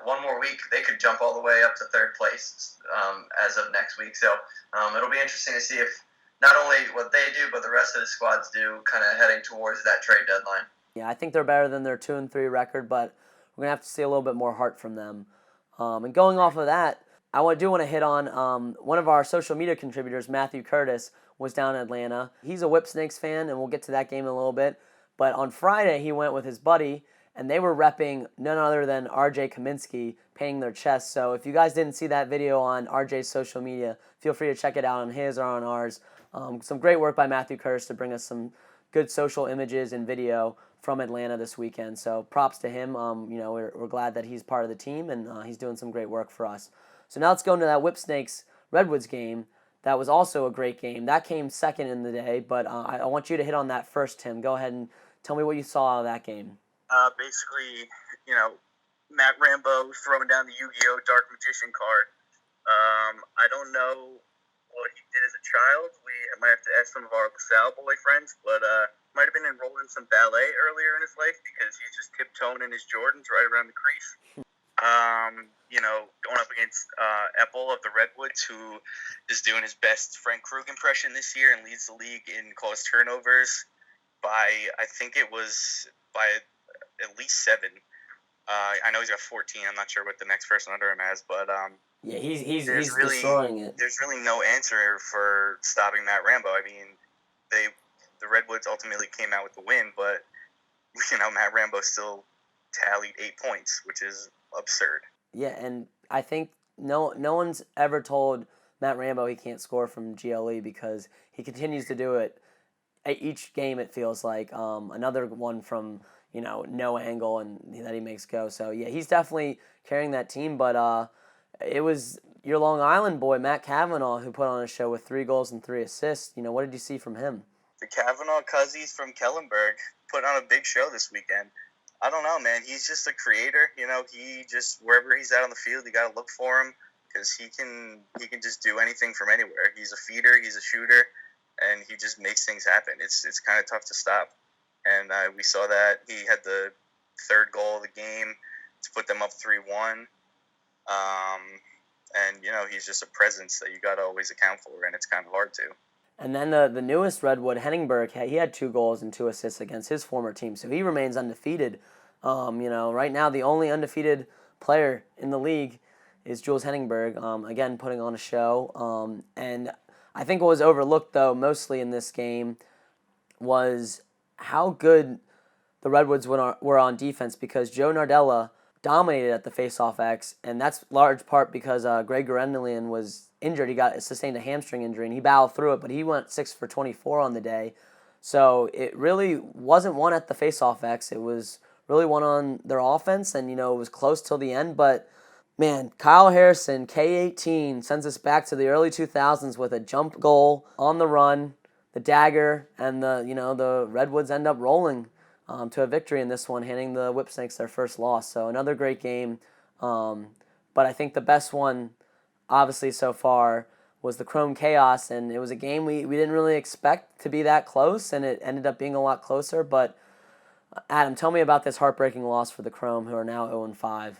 Speaker 7: one more week they could jump all the way up to third place as of next week. So it'll be interesting to see if not only what they do, but the rest of the squads do, kind of heading towards that trade deadline.
Speaker 6: Yeah, I think they're better than their 2-3 record, but we're going to have to see a little bit more heart from them. And going off of that, I do want to hit on one of our social media contributors, Matthew Curtis, was down in Atlanta. He's a Whipsnakes fan, and we'll get to that game in a little bit. But on Friday, he went with his buddy, and they were repping none other than RJ Kaminsky, painting their chest. So if you guys didn't see that video on RJ's social media, feel free to check it out on his or on ours. Some great work by Matthew Curtis to bring us some good social images and video from Atlanta this weekend. So props to him. We're glad that he's part of the team, and he's doing some great work for us. So now let's go into that Whipsnakes Redwoods game. That was also a great game. That came second in the day, but I want you to hit on that first, Tim. Go ahead and tell me what you saw out of that game.
Speaker 8: Basically, Matt Rambo throwing down the Yu-Gi-Oh! Dark Magician card. I don't know what he did as a child. We might have to ask some of our LaSalle boy friends, but might have been enrolled in some ballet earlier in his life because he's just tiptoeing in his Jordans right around the crease. Going up against Eppel of the Redwoods, who is doing his best Frank Krug impression this year and leads the league in caused turnovers by, I think it was by at least 7. I know he's got 14. I'm not sure what the next person under him has, but
Speaker 6: yeah, he's
Speaker 8: really,
Speaker 6: destroying it.
Speaker 8: There's really no answer for stopping Matt Rambo. I mean, the Redwoods ultimately came out with the win, but Matt Rambo still tallied 8 points, which is absurd.
Speaker 6: Yeah, and I think no one's ever told Matt Rambo he can't score from GLE because he continues to do it. At each game, it feels like another one from no angle and that he makes go. So yeah, he's definitely carrying that team. But it was your Long Island boy Matt Cavanaugh who put on a show with 3 goals and 3 assists. What did you see from him?
Speaker 8: The Cavanaugh Cuzzies from Kellenberg put on a big show this weekend. I don't know, man. He's just a creator. He just, wherever he's out on the field, you got to look for him because he can just do anything from anywhere. He's a feeder, he's a shooter, and he just makes things happen. It's kind of tough to stop. And we saw that. He had the 3rd goal of the game to put them up 3-1. And, he's just a presence that you got to always account for, and it's kind of hard to.
Speaker 6: And then the newest Redwood, Henningberg, he had 2 goals and 2 assists against his former team, so he remains undefeated. Right now the only undefeated player in the league is Jules Henningberg, again putting on a show. And I think what was overlooked, though, mostly in this game was how good the Redwoods were on defense, because Joe Nardella dominated at the faceoff X, and that's large part because Greg Gurenlian was injured. He sustained a hamstring injury, and he battled through it, but he went 6 for 24 on the day. So it really wasn't one at the faceoff X. It was really one on their offense, and, it was close till the end. But, man, Kyle Harrison, K18, sends us back to the early 2000s with a jump goal on the run, the dagger, and the Redwoods end up rolling to a victory in this one, handing the Whipsnakes their first loss. So another great game. But I think the best one, obviously, so far was the Chrome Chaos, and it was a game we didn't really expect to be that close, and it ended up being a lot closer. But Adam, tell me about this heartbreaking loss for the Chrome, who are now 0-5.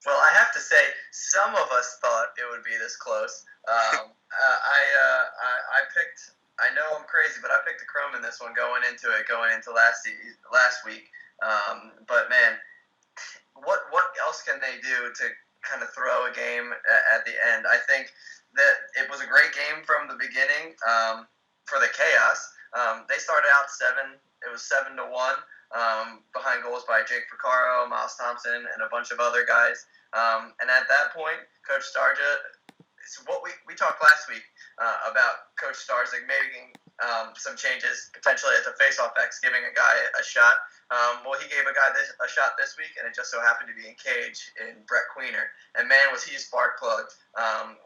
Speaker 7: Well, I have to say, some of us thought it would be this close. I picked. I know I'm crazy, but I picked the Chrome in this one going into last week. But man, what else can they do to kind of throw a game at the end? I think that it was a great game from the beginning for the Chaos. They started out 7. It was 7-1 behind goals by Jake Porcaro, Miles Thompson, and a bunch of other guys. And at that point, Coach Starja. So what we talked last week about Coach Starzig making some changes potentially at the face-off X, giving a guy a shot. Well, he gave a guy a shot this week, and it just so happened to be in cage in Brett Queener. And man, was he spark plugged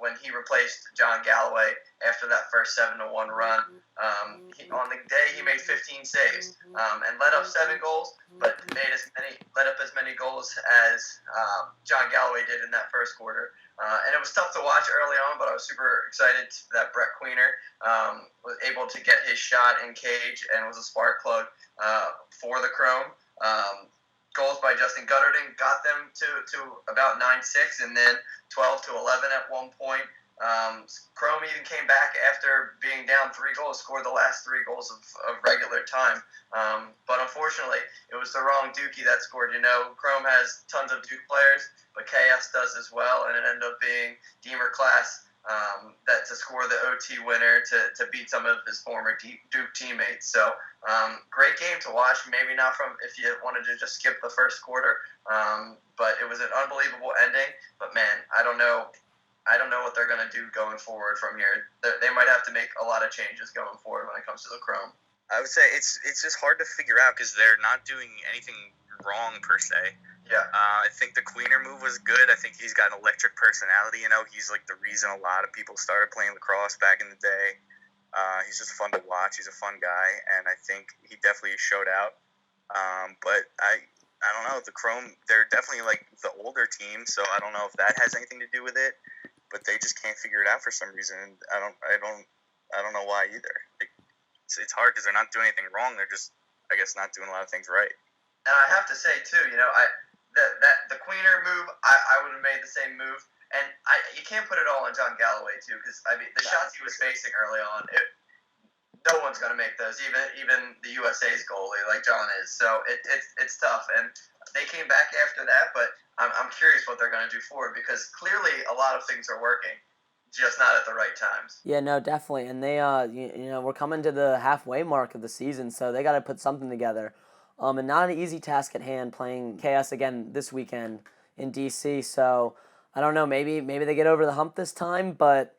Speaker 7: when he replaced John Galloway after that first 7-1 run. On the day, he made 15 saves and let up 7 goals, but let up as many goals as John Galloway did in that first quarter. And it was tough to watch early on, but I was super excited that Brett Queener was able to get his shot in cage and was a spark plug for the Chrome. Goals by Justin Gutterding got them to about 9-6, and then 12-11 at one point. Chrome even came back after being down 3 goals, scored the last 3 goals of regular time. But unfortunately, it was the wrong Dookie that scored. Chrome has tons of Duke players, but Chaos does as well, and it ended up being Deemer Class that to score the OT winner to beat some of his former Duke teammates. So great game to watch. Maybe not from if you wanted to just skip the first quarter, but it was an unbelievable ending. But man, I don't know what they're going to do going forward from here. They might have to make a lot of changes going forward when it comes to the Chrome.
Speaker 8: I would say it's just hard to figure out because they're not doing anything wrong per se.
Speaker 7: Yeah.
Speaker 8: I think the Queener move was good. I think he's got an electric personality. He's like the reason a lot of people started playing lacrosse back in the day. He's just fun to watch. He's a fun guy, and I think he definitely showed out. But I don't know. The Chrome, they're definitely like the older team, so I don't know if that has anything to do with it. But they just can't figure it out for some reason. I don't know why either. It's hard because they're not doing anything wrong. They're just, I guess, not doing a lot of things right.
Speaker 7: And I have to say too, the Queener move, I would have made the same move. And you can't put it all on John Galloway too, because the shots he was facing early on, no one's gonna make those, even the USA's goalie like John is. So it's tough, and they came back after that. But I'm curious what they're gonna do forward, because clearly a lot of things are working, just not at the right times.
Speaker 6: Yeah, no, definitely. And they, we're coming to the halfway mark of the season, so they got to put something together. And not an easy task at hand playing Chaos again this weekend in DC. So I don't know, maybe they get over the hump this time, but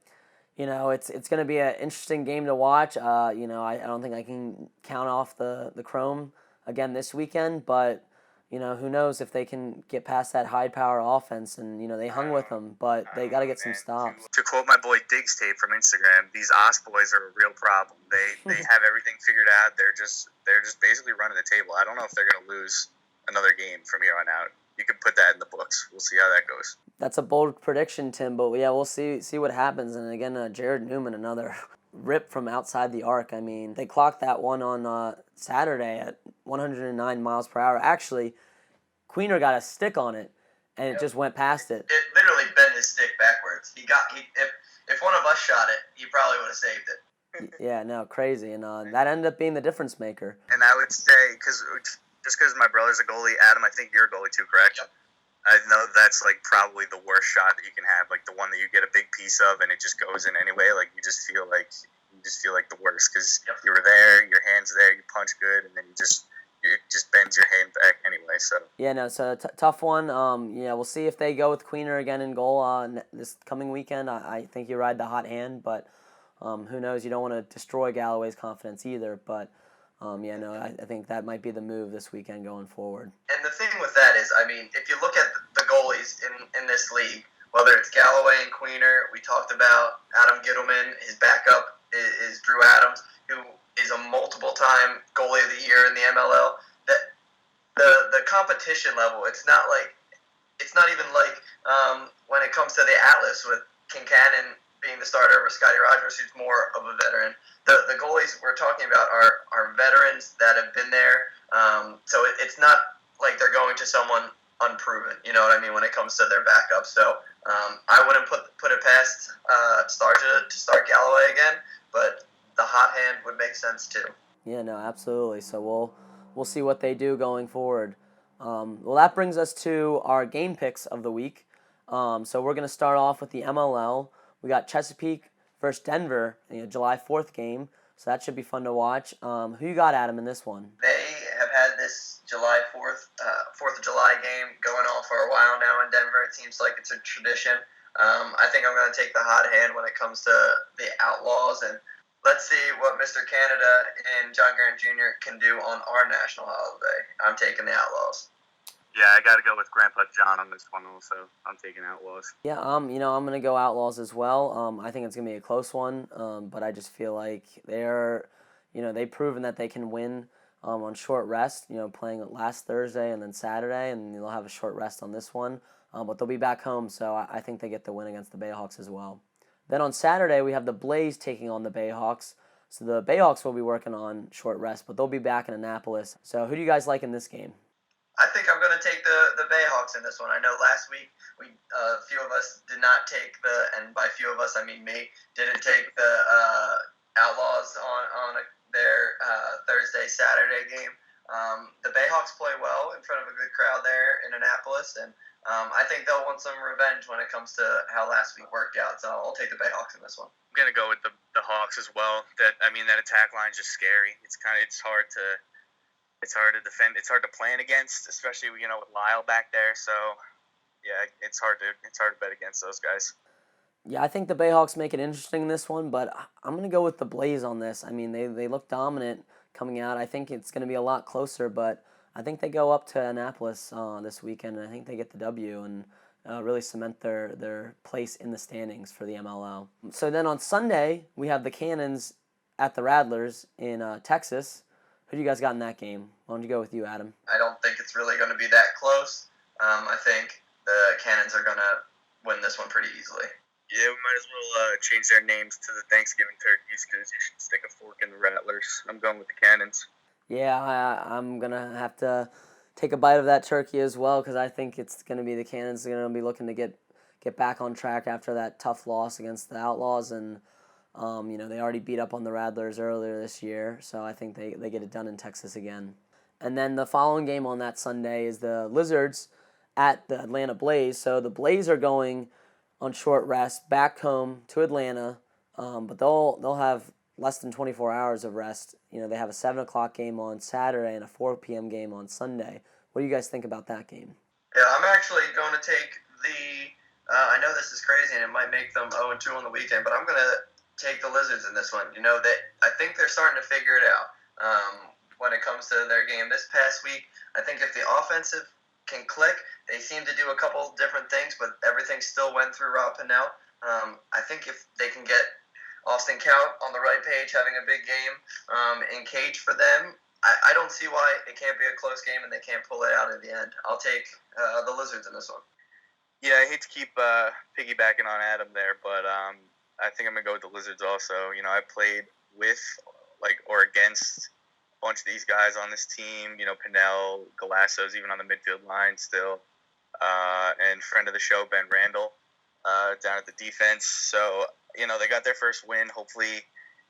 Speaker 6: it's going to be an interesting game to watch. I don't think I can count off the Chrome again this weekend, but who knows if they can get past that high power offense, and they hung with them, but they got to get some stops.
Speaker 8: To quote my boy Diggs Tape from Instagram, these Os boys are a real problem. They have everything figured out. They're just basically running the table. I don't know if they're going to lose another game from here on out. You can put that in the books. We'll see how that goes.
Speaker 6: That's a bold prediction, Tim, but yeah, we'll see what happens. And again, Jared Newman, another rip from outside the arc. I mean, they clocked that one on Saturday at 109 miles per hour. Actually, Queener got a stick on it, and it just went past it.
Speaker 7: It literally bent his stick backwards. If one of us shot it, he probably would have saved it.
Speaker 6: Yeah, no, crazy. And that ended up being the difference maker.
Speaker 8: And I would say, because my brother's a goalie, Adam, I think you're a goalie too, correct?
Speaker 7: Yep.
Speaker 8: I know that's like probably the worst shot that you can have, like the one that you get a big piece of and it just goes in anyway. Like you just feel like the worst because you were there, your hand's there, you punch good, and then it just bends your hand back anyway. So
Speaker 6: Yeah, no, so tough one. Yeah, we'll see if they go with Queener again in goal this coming weekend. I think you ride the hot hand, but who knows? You don't want to destroy Galloway's confidence either. But yeah, no, I think that might be the move this weekend going forward.
Speaker 7: And the thing with that is, I mean, if you look at the goalies in this league, whether it's Galloway and Queener, we talked about Adam Gittleman, his backup is Drew Adams, who is a multiple-time goalie of the year in the MLL. That the competition level, it's not even like when it comes to the Atlas with Kincannon being the starter over Scotty Rogers, who's more of a veteran. The goalies we're talking about are veterans that have been there. So it's not like they're going to someone unproven. You know what I mean when it comes to their backup. So I wouldn't put it past Starja to start Galloway again, but the hot hand would make sense too.
Speaker 6: Yeah, no, absolutely. So we'll see what they do going forward. Well, that brings us to our game picks of the week. So we're going to start off with the MLL. We got Chesapeake versus Denver, July 4th game. So that should be fun to watch. Who you got, Adam, in this one?
Speaker 7: They have had this July 4th of July game going on for a while now in Denver. It seems like it's a tradition. I think I'm going to take the hot hand when it comes to the Outlaws. And let's see what Mr. Canada and John Grant Jr. can do on our national holiday. I'm taking the Outlaws.
Speaker 8: yeah, I got to go with Grandpa John on this one also. I'm taking Outlaws.
Speaker 6: Yeah, I'm going to go Outlaws as well. I think it's going to be a close one, but I just feel like they've proven that they can win on short rest, playing last Thursday and then Saturday, and they'll have a short rest on this one. But they'll be back home, so I think they get the win against the Bayhawks as well. Then on Saturday, we have the Blaze taking on the Bayhawks. So the Bayhawks will be working on short rest, but they'll be back in Annapolis. So who do you guys like in this game?
Speaker 7: I think I'm going to take the Bayhawks in this one. I know last week a few of us did not take and by few of us I mean me, didn't take the Outlaws on their Thursday-Saturday game. The Bayhawks play well in front of a good crowd there in Annapolis, and I think they'll want some revenge when it comes to how last week worked out. So I'll take the Bayhawks in this one.
Speaker 8: I'm gonna go with the Hawks as well. That attack line's just scary. It's hard to defend. It's hard to plan against, especially with Lyle back there. So yeah, it's hard to bet against those guys.
Speaker 6: Yeah, I think the Bayhawks make it interesting in this one, but I'm going to go with the Blaze on this. I mean, they look dominant coming out. I think it's going to be a lot closer, but I think they go up to Annapolis this weekend, and I think they get the W and really cement their place in the standings for the MLL. So then on Sunday, we have the Cannons at the Rattlers in Texas. Who do you guys got in that game? Why don't you go with you, Adam?
Speaker 7: I don't think it's really going to be that close. I think the Cannons are going to win this one pretty easily.
Speaker 8: Yeah, we might as well change their names to the Thanksgiving turkeys because you should stick a fork in the Rattlers. I'm going with the Cannons.
Speaker 6: Yeah, I'm going to have to take a bite of that turkey as well because I think it's going to be the Cannons going to be looking to get back on track after that tough loss against the Outlaws. And, they already beat up on the Rattlers earlier this year, so I think they get it done in Texas again. And then the following game on that Sunday is the Lizards at the Atlanta Blaze. So the Blaze are going on short rest back home to Atlanta, but they'll have less than 24 hours of rest. They have a 7 o'clock game on Saturday and a 4 p.m. game on Sunday. What do you guys think about that game?
Speaker 7: Yeah, I'm actually going to take I know this is crazy and it might make them 0-2 on the weekend, but I'm going to take the Lizards in this one. I think they're starting to figure it out when it comes to their game this past week. I think if the offensive can click, they seem to do a couple different things, but everything still went through Rob Pinnell. I think if they can get Austin Count on the right page, having a big game in cage for them, I don't see why it can't be a close game and they can't pull it out at the end. I'll take the Lizards in this one.
Speaker 8: Yeah, I hate to keep piggybacking on Adam there, but I think I'm going to go with the Lizards also. I played with or against a bunch of these guys on this team. Pinnell, Galasso's even on the midfield line still. And friend of the show, Ben Randall, down at the defense. So, they got their first win. Hopefully,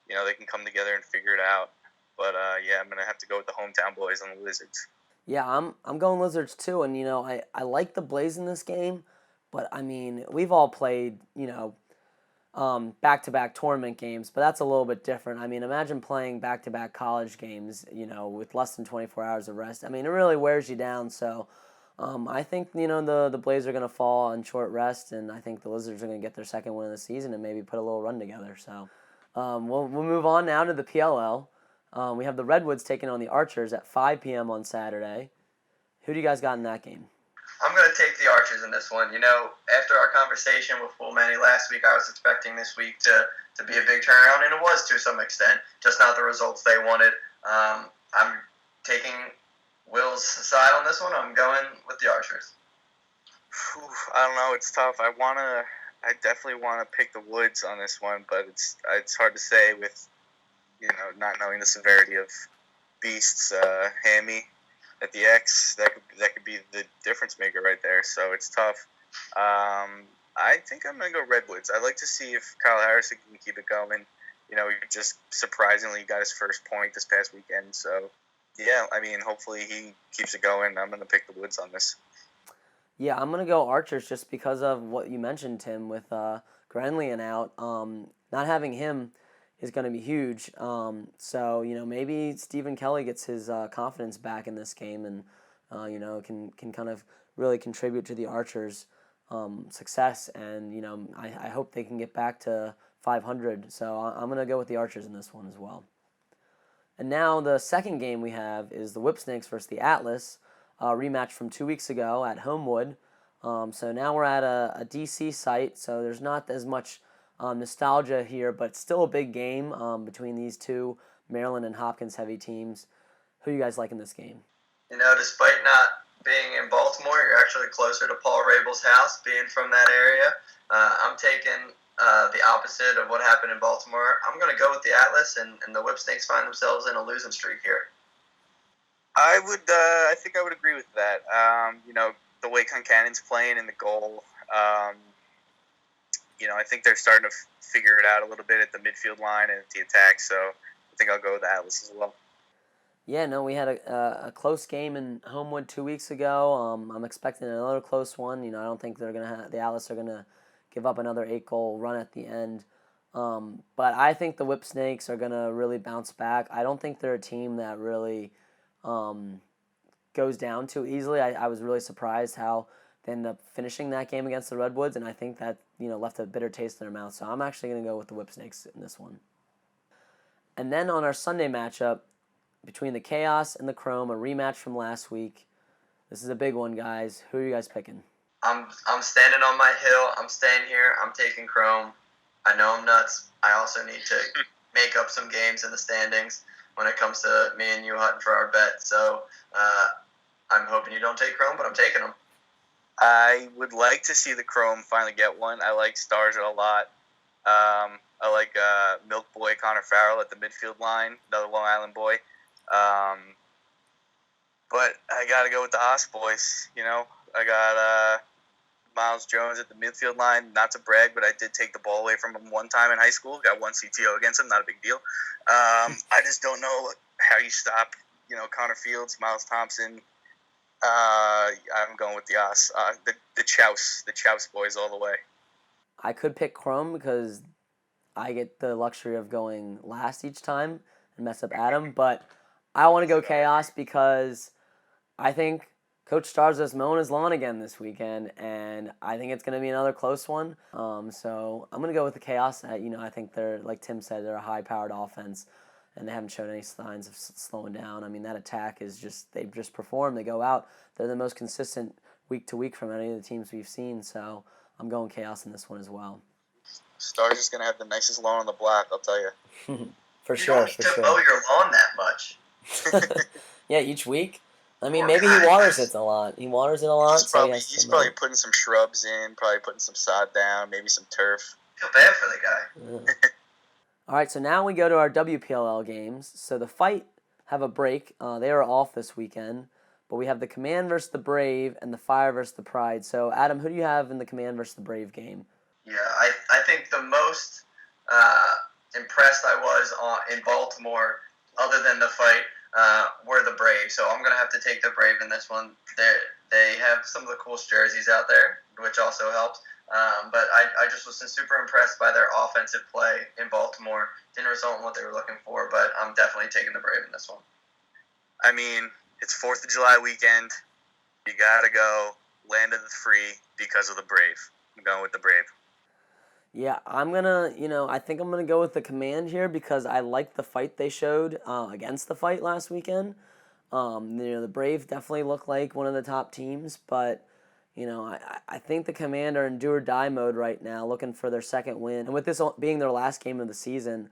Speaker 8: they can come together and figure it out. But, yeah, I'm going to have to go with the hometown boys on the Lizards.
Speaker 6: Yeah, I'm going Lizards too, and I like the Blaze in this game, but I mean we've all played back-to-back tournament games, but that's a little bit different. I mean, imagine playing back-to-back college games, with less than 24 hours of rest. I mean, it really wears you down. So, I think the Blazers are going to fall on short rest, and I think the Lizards are going to get their second win of the season and maybe put a little run together. So, we'll move on now to the PLL. We have the Redwoods taking on the Archers at 5 p.m. on Saturday. Who do you guys got in that game?
Speaker 7: I'm going to take the Archers in this one. After our conversation with Full Manny last week, I was expecting this week to be a big turnaround, and it was to some extent, just not the results they wanted. I'm taking Will's side on this one. I'm going with the Archers.
Speaker 8: I don't know. It's tough. I definitely want to pick the Woods on this one, but it's hard to say with, not knowing the severity of Beast's hammy at the X. That could be the difference maker right there. So it's tough. I think I'm going to go Redwoods. I'd like to see if Kyle Harrison can keep it going. He just surprisingly got his first point this past weekend. So, yeah, I mean, hopefully he keeps it going. I'm going to pick the Woods on this.
Speaker 6: Yeah, I'm going to go Archers just because of what you mentioned, Tim, with Grenlian out. Not having him is going to be huge. So, maybe Stephen Kelly gets his confidence back in this game and, can kind of really contribute to the Archers' success. And, I hope they can get back to 500. So I'm going to go with the Archers in this one as well. And now the second game we have is the Whipsnakes versus the Atlas, rematch from 2 weeks ago at Homewood. So now we're at a DC site, so there's not as much nostalgia here, but it's still a big game between these two Maryland and Hopkins heavy teams. Who do you guys like in this game?
Speaker 7: Despite not being in Baltimore, you're actually closer to Paul Rabel's house, being from that area. I'm taking the opposite of what happened in Baltimore. I'm going to go with the Atlas, and the Whipsnakes find themselves in a losing streak here.
Speaker 8: I think I would agree with that. The way Concannon's playing in the goal, I think they're starting to figure it out a little bit at the midfield line and at the attack, so I think I'll go with the Atlas as well.
Speaker 6: Yeah, no, we had a close game in Homewood 2 weeks ago. I'm expecting another close one. I don't think the Atlas are gonna give up another 8-goal run at the end. But I think the Whipsnakes are gonna really bounce back. I don't think they're a team that really goes down too easily. I was really surprised how they ended up finishing that game against the Redwoods, and I think that left a bitter taste in their mouth. So I'm actually going to go with the Whipsnakes in this one. And then on our Sunday matchup between the Chaos and the Chrome, a rematch from last week. This is a big one, guys. Who are you guys picking?
Speaker 7: I'm standing on my hill. I'm staying here. I'm taking Chrome. I know I'm nuts. I also need to make up some games in the standings when it comes to me and you hunting for our bet. So I'm hoping you don't take Chrome, but I'm taking them.
Speaker 8: I would like to see the Chrome finally get one. I like Stars a lot. I like Milk Boy Connor Farrell at the midfield line, another Long Island boy. But I got to go with the Os boys. I got Miles Jones at the midfield line. Not to brag, but I did take the ball away from him one time in high school. Got one CTO against him. Not a big deal. I just don't know how you stop, Connor Fields, Miles Thompson. I'm going with the Os. The Chouse boys all the way.
Speaker 6: I could pick Chrome because I get the luxury of going last each time and mess up Adam, but I want to go Chaos because I think Coach Stars is mowing his lawn again this weekend, and I think it's going to be another close one. So I'm going to go with the Chaos. I think they're, like Tim said, they're a high-powered offense, and they haven't shown any signs of slowing down. I mean, that attack is they've just performed. They go out. They're the most consistent week to week from any of the teams we've seen. So I'm going Chaos in this one as well.
Speaker 8: Stars is going to have the nicest lawn on the block, I'll tell you.
Speaker 6: For
Speaker 7: you
Speaker 6: sure,
Speaker 7: don't need to mow your lawn that much.
Speaker 6: Yeah, each week. I mean, maybe he waters it a lot. He's
Speaker 8: probably putting some shrubs in, probably putting some sod down, maybe some turf.
Speaker 7: I feel bad for the guy.
Speaker 6: Yeah. All right, so now we go to our WPLL games. So the Fight have a break. They are off this weekend. But we have the Command versus the Brave and the Fire versus the Pride. So, Adam, who do you have in the Command versus the Brave game?
Speaker 7: Yeah, I think the most impressed I was in Baltimore, other than the Fight, were the Braves. So I'm going going to have to take the Brave in this one. They have some of the coolest jerseys out there, which also helps. But I just was super impressed by their offensive play in Baltimore. Didn't result in what they were looking for, but I'm definitely taking the Brave in this one.
Speaker 8: I mean, it's 4th of July weekend. You got to go land of the free because of the Brave. I'm going with the Brave.
Speaker 6: Yeah, I think I'm going to go with the Command here because I like the fight they showed against the Fight last weekend. The Brave definitely look like one of the top teams, but, I think the Command are in do-or-die mode right now, looking for their second win. And with this being their last game of the season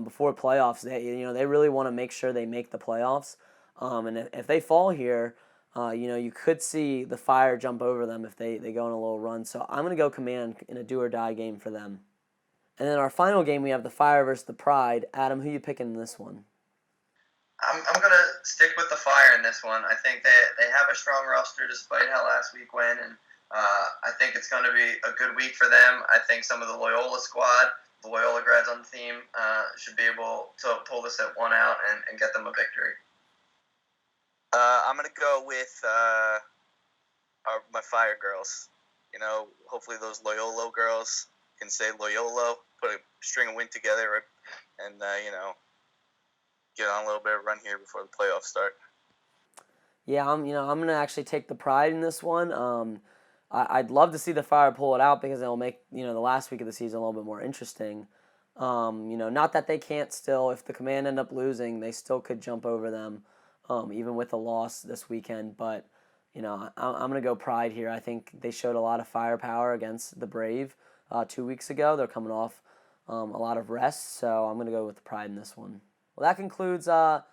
Speaker 6: before playoffs, they really want to make sure they make the playoffs. And if they fall here, you could see the Fire jump over them if they go on a little run. So I'm going to go Command in a do-or-die game for them. And then our final game, we have the Fire versus the Pride. Adam, who you picking in this one?
Speaker 7: I'm going to stick with the Fire in this one. I think they have a strong roster despite how last week went, and I think it's going to be a good week for them. I think some of the Loyola squad, the Loyola grads on the team, should be able to pull this one out and get them a victory.
Speaker 8: I'm going to go with my Fire girls. Hopefully those Loyola girls can say Loyola, put a string of win together, and, get on a little bit of run here before the playoffs start.
Speaker 6: Yeah, I'm going to actually take the Pride in this one. I'd love to see the Fire pull it out because it'll make, the last week of the season a little bit more interesting. Not that they can't still, if the Command end up losing, they still could jump over them. Even with a loss this weekend. But, I'm going to go Pride here. I think they showed a lot of firepower against the Brave 2 weeks ago. They're coming off a lot of rest, so I'm going to go with the Pride in this one. Well, that concludes our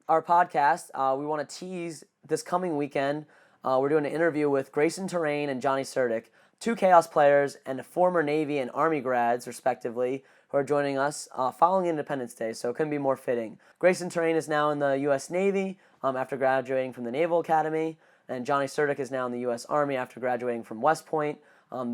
Speaker 6: podcast. We want to tease this coming weekend. We're doing an interview with Grayson Terrain and Johnny Surdick, 2 Chaos players and former Navy and Army grads, respectively, who are joining us following Independence Day, so it couldn't be more fitting. Grayson Terrain is now in the U.S. Navy after graduating from the Naval Academy, and Johnny Surdick is now in the U.S. Army after graduating from West Point.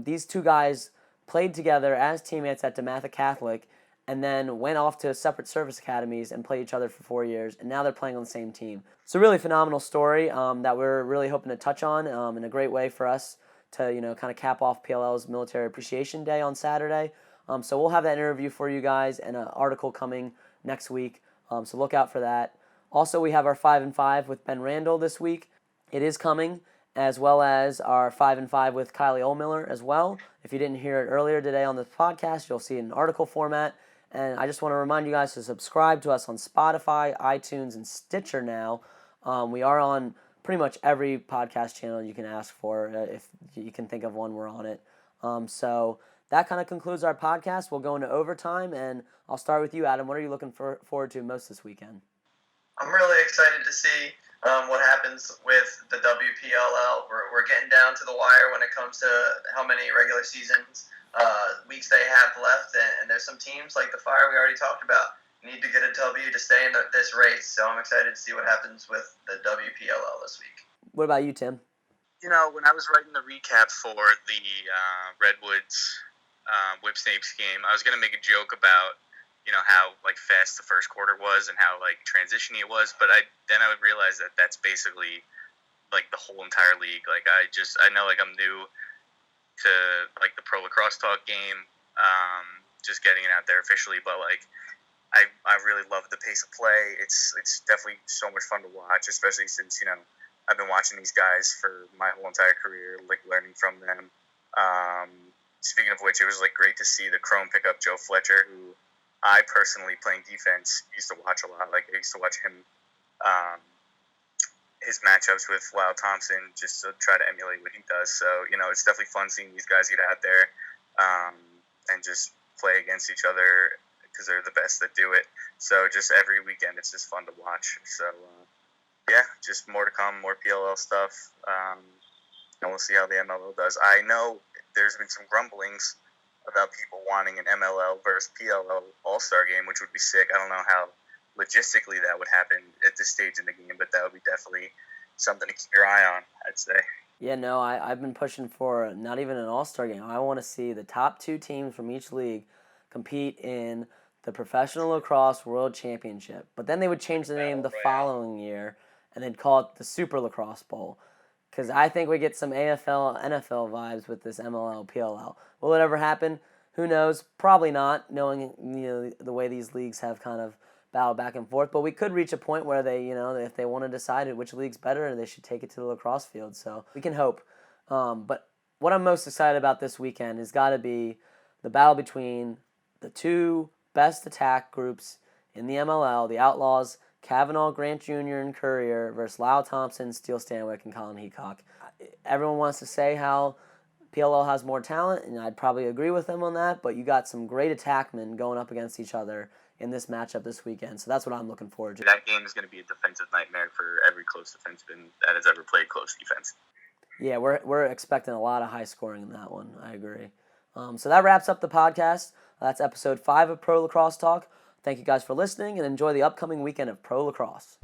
Speaker 6: These 2 guys played together as teammates at DeMatha Catholic and then went off to separate service academies and played each other for 4 years, and now they're playing on the same team. It's a really phenomenal story that we're really hoping to touch on in a great way for us to, kind of cap off PLL's Military Appreciation Day on Saturday. So we'll have that interview for you guys and an article coming next week, so look out for that. Also, we have our 5 and 5 with Ben Randall this week. It is coming, as well as our 5 and 5 with Kylie Ohlmiller as well. If you didn't hear it earlier today on this podcast, you'll see it in article format. And I just want to remind you guys to subscribe to us on Spotify, iTunes, and Stitcher now. We are on pretty much every podcast channel you can ask for. If you can think of one, we're on it. So that kind of concludes our podcast. We'll go into overtime, and I'll start with you, Adam. What are you looking forward to most this weekend?
Speaker 7: I'm really excited to see what happens with the WPLL. We're getting down to the wire when it comes to how many regular seasons weeks they have left, and there's some teams like the Fire we already talked about need to get a W to stay in this race. So I'm excited to see what happens with the WPLL this week.
Speaker 6: What about you, Tim?
Speaker 8: When I was writing the recap for the Redwoods Whip Snakes game, I was going to make a joke about how fast the first quarter was and how transition-y it was, but I would realize that that's basically the whole entire league. I know I'm new to the Pro Lacrosse Talk game, just getting it out there officially, but I really love the pace of play. It's definitely so much fun to watch, especially since I've been watching these guys for my whole entire career, learning from them. Speaking of which, it was great to see the Chrome pick up Joe Fletcher, who I personally, playing defense, used to watch a lot. I used to watch him, his matchups with Lyle Thompson, just to try to emulate what he does. So, it's definitely fun seeing these guys get out there and just play against each other because they're the best that do it. So just every weekend, it's just fun to watch. So, just more to come, more PLL stuff, and we'll see how the MLL does. I know there's been some grumblings about people wanting an MLL versus PLL All-Star game, which would be sick. I don't know how logistically that would happen at this stage in the game, but that would be definitely something to keep your eye on, I'd say.
Speaker 6: Yeah, no, I've been pushing for not even an All-Star game. I want to see the top 2 teams from each league compete in the Professional Lacrosse World Championship. But then they would change the name the following year, and they'd call it the Super Lacrosse Bowl. Because I think we get some AFL, NFL vibes with this MLL, PLL. Will it ever happen? Who knows? Probably not, knowing the way these leagues have kind of battled back and forth. But we could reach a point where they, if they want to decide which league's better, they should take it to the lacrosse field. So we can hope. But what I'm most excited about this weekend has got to be the battle between the two best attack groups in the MLL, the Outlaws, Cavanaugh, Grant Jr., and Courier versus Lyle Thompson, Steele Stanwyck, and Colin Heacock. Everyone wants to say how PLL has more talent, and I'd probably agree with them on that, but you got some great attackmen going up against each other in this matchup this weekend, so that's what I'm looking forward to.
Speaker 8: That game is going to be a defensive nightmare for every close defenseman that has ever played close defense.
Speaker 6: Yeah, we're expecting a lot of high scoring in that one. I agree. So that wraps up the podcast. That's episode 5 of Pro Lacrosse Talk. Thank you guys for listening, and enjoy the upcoming weekend of Pro Lacrosse.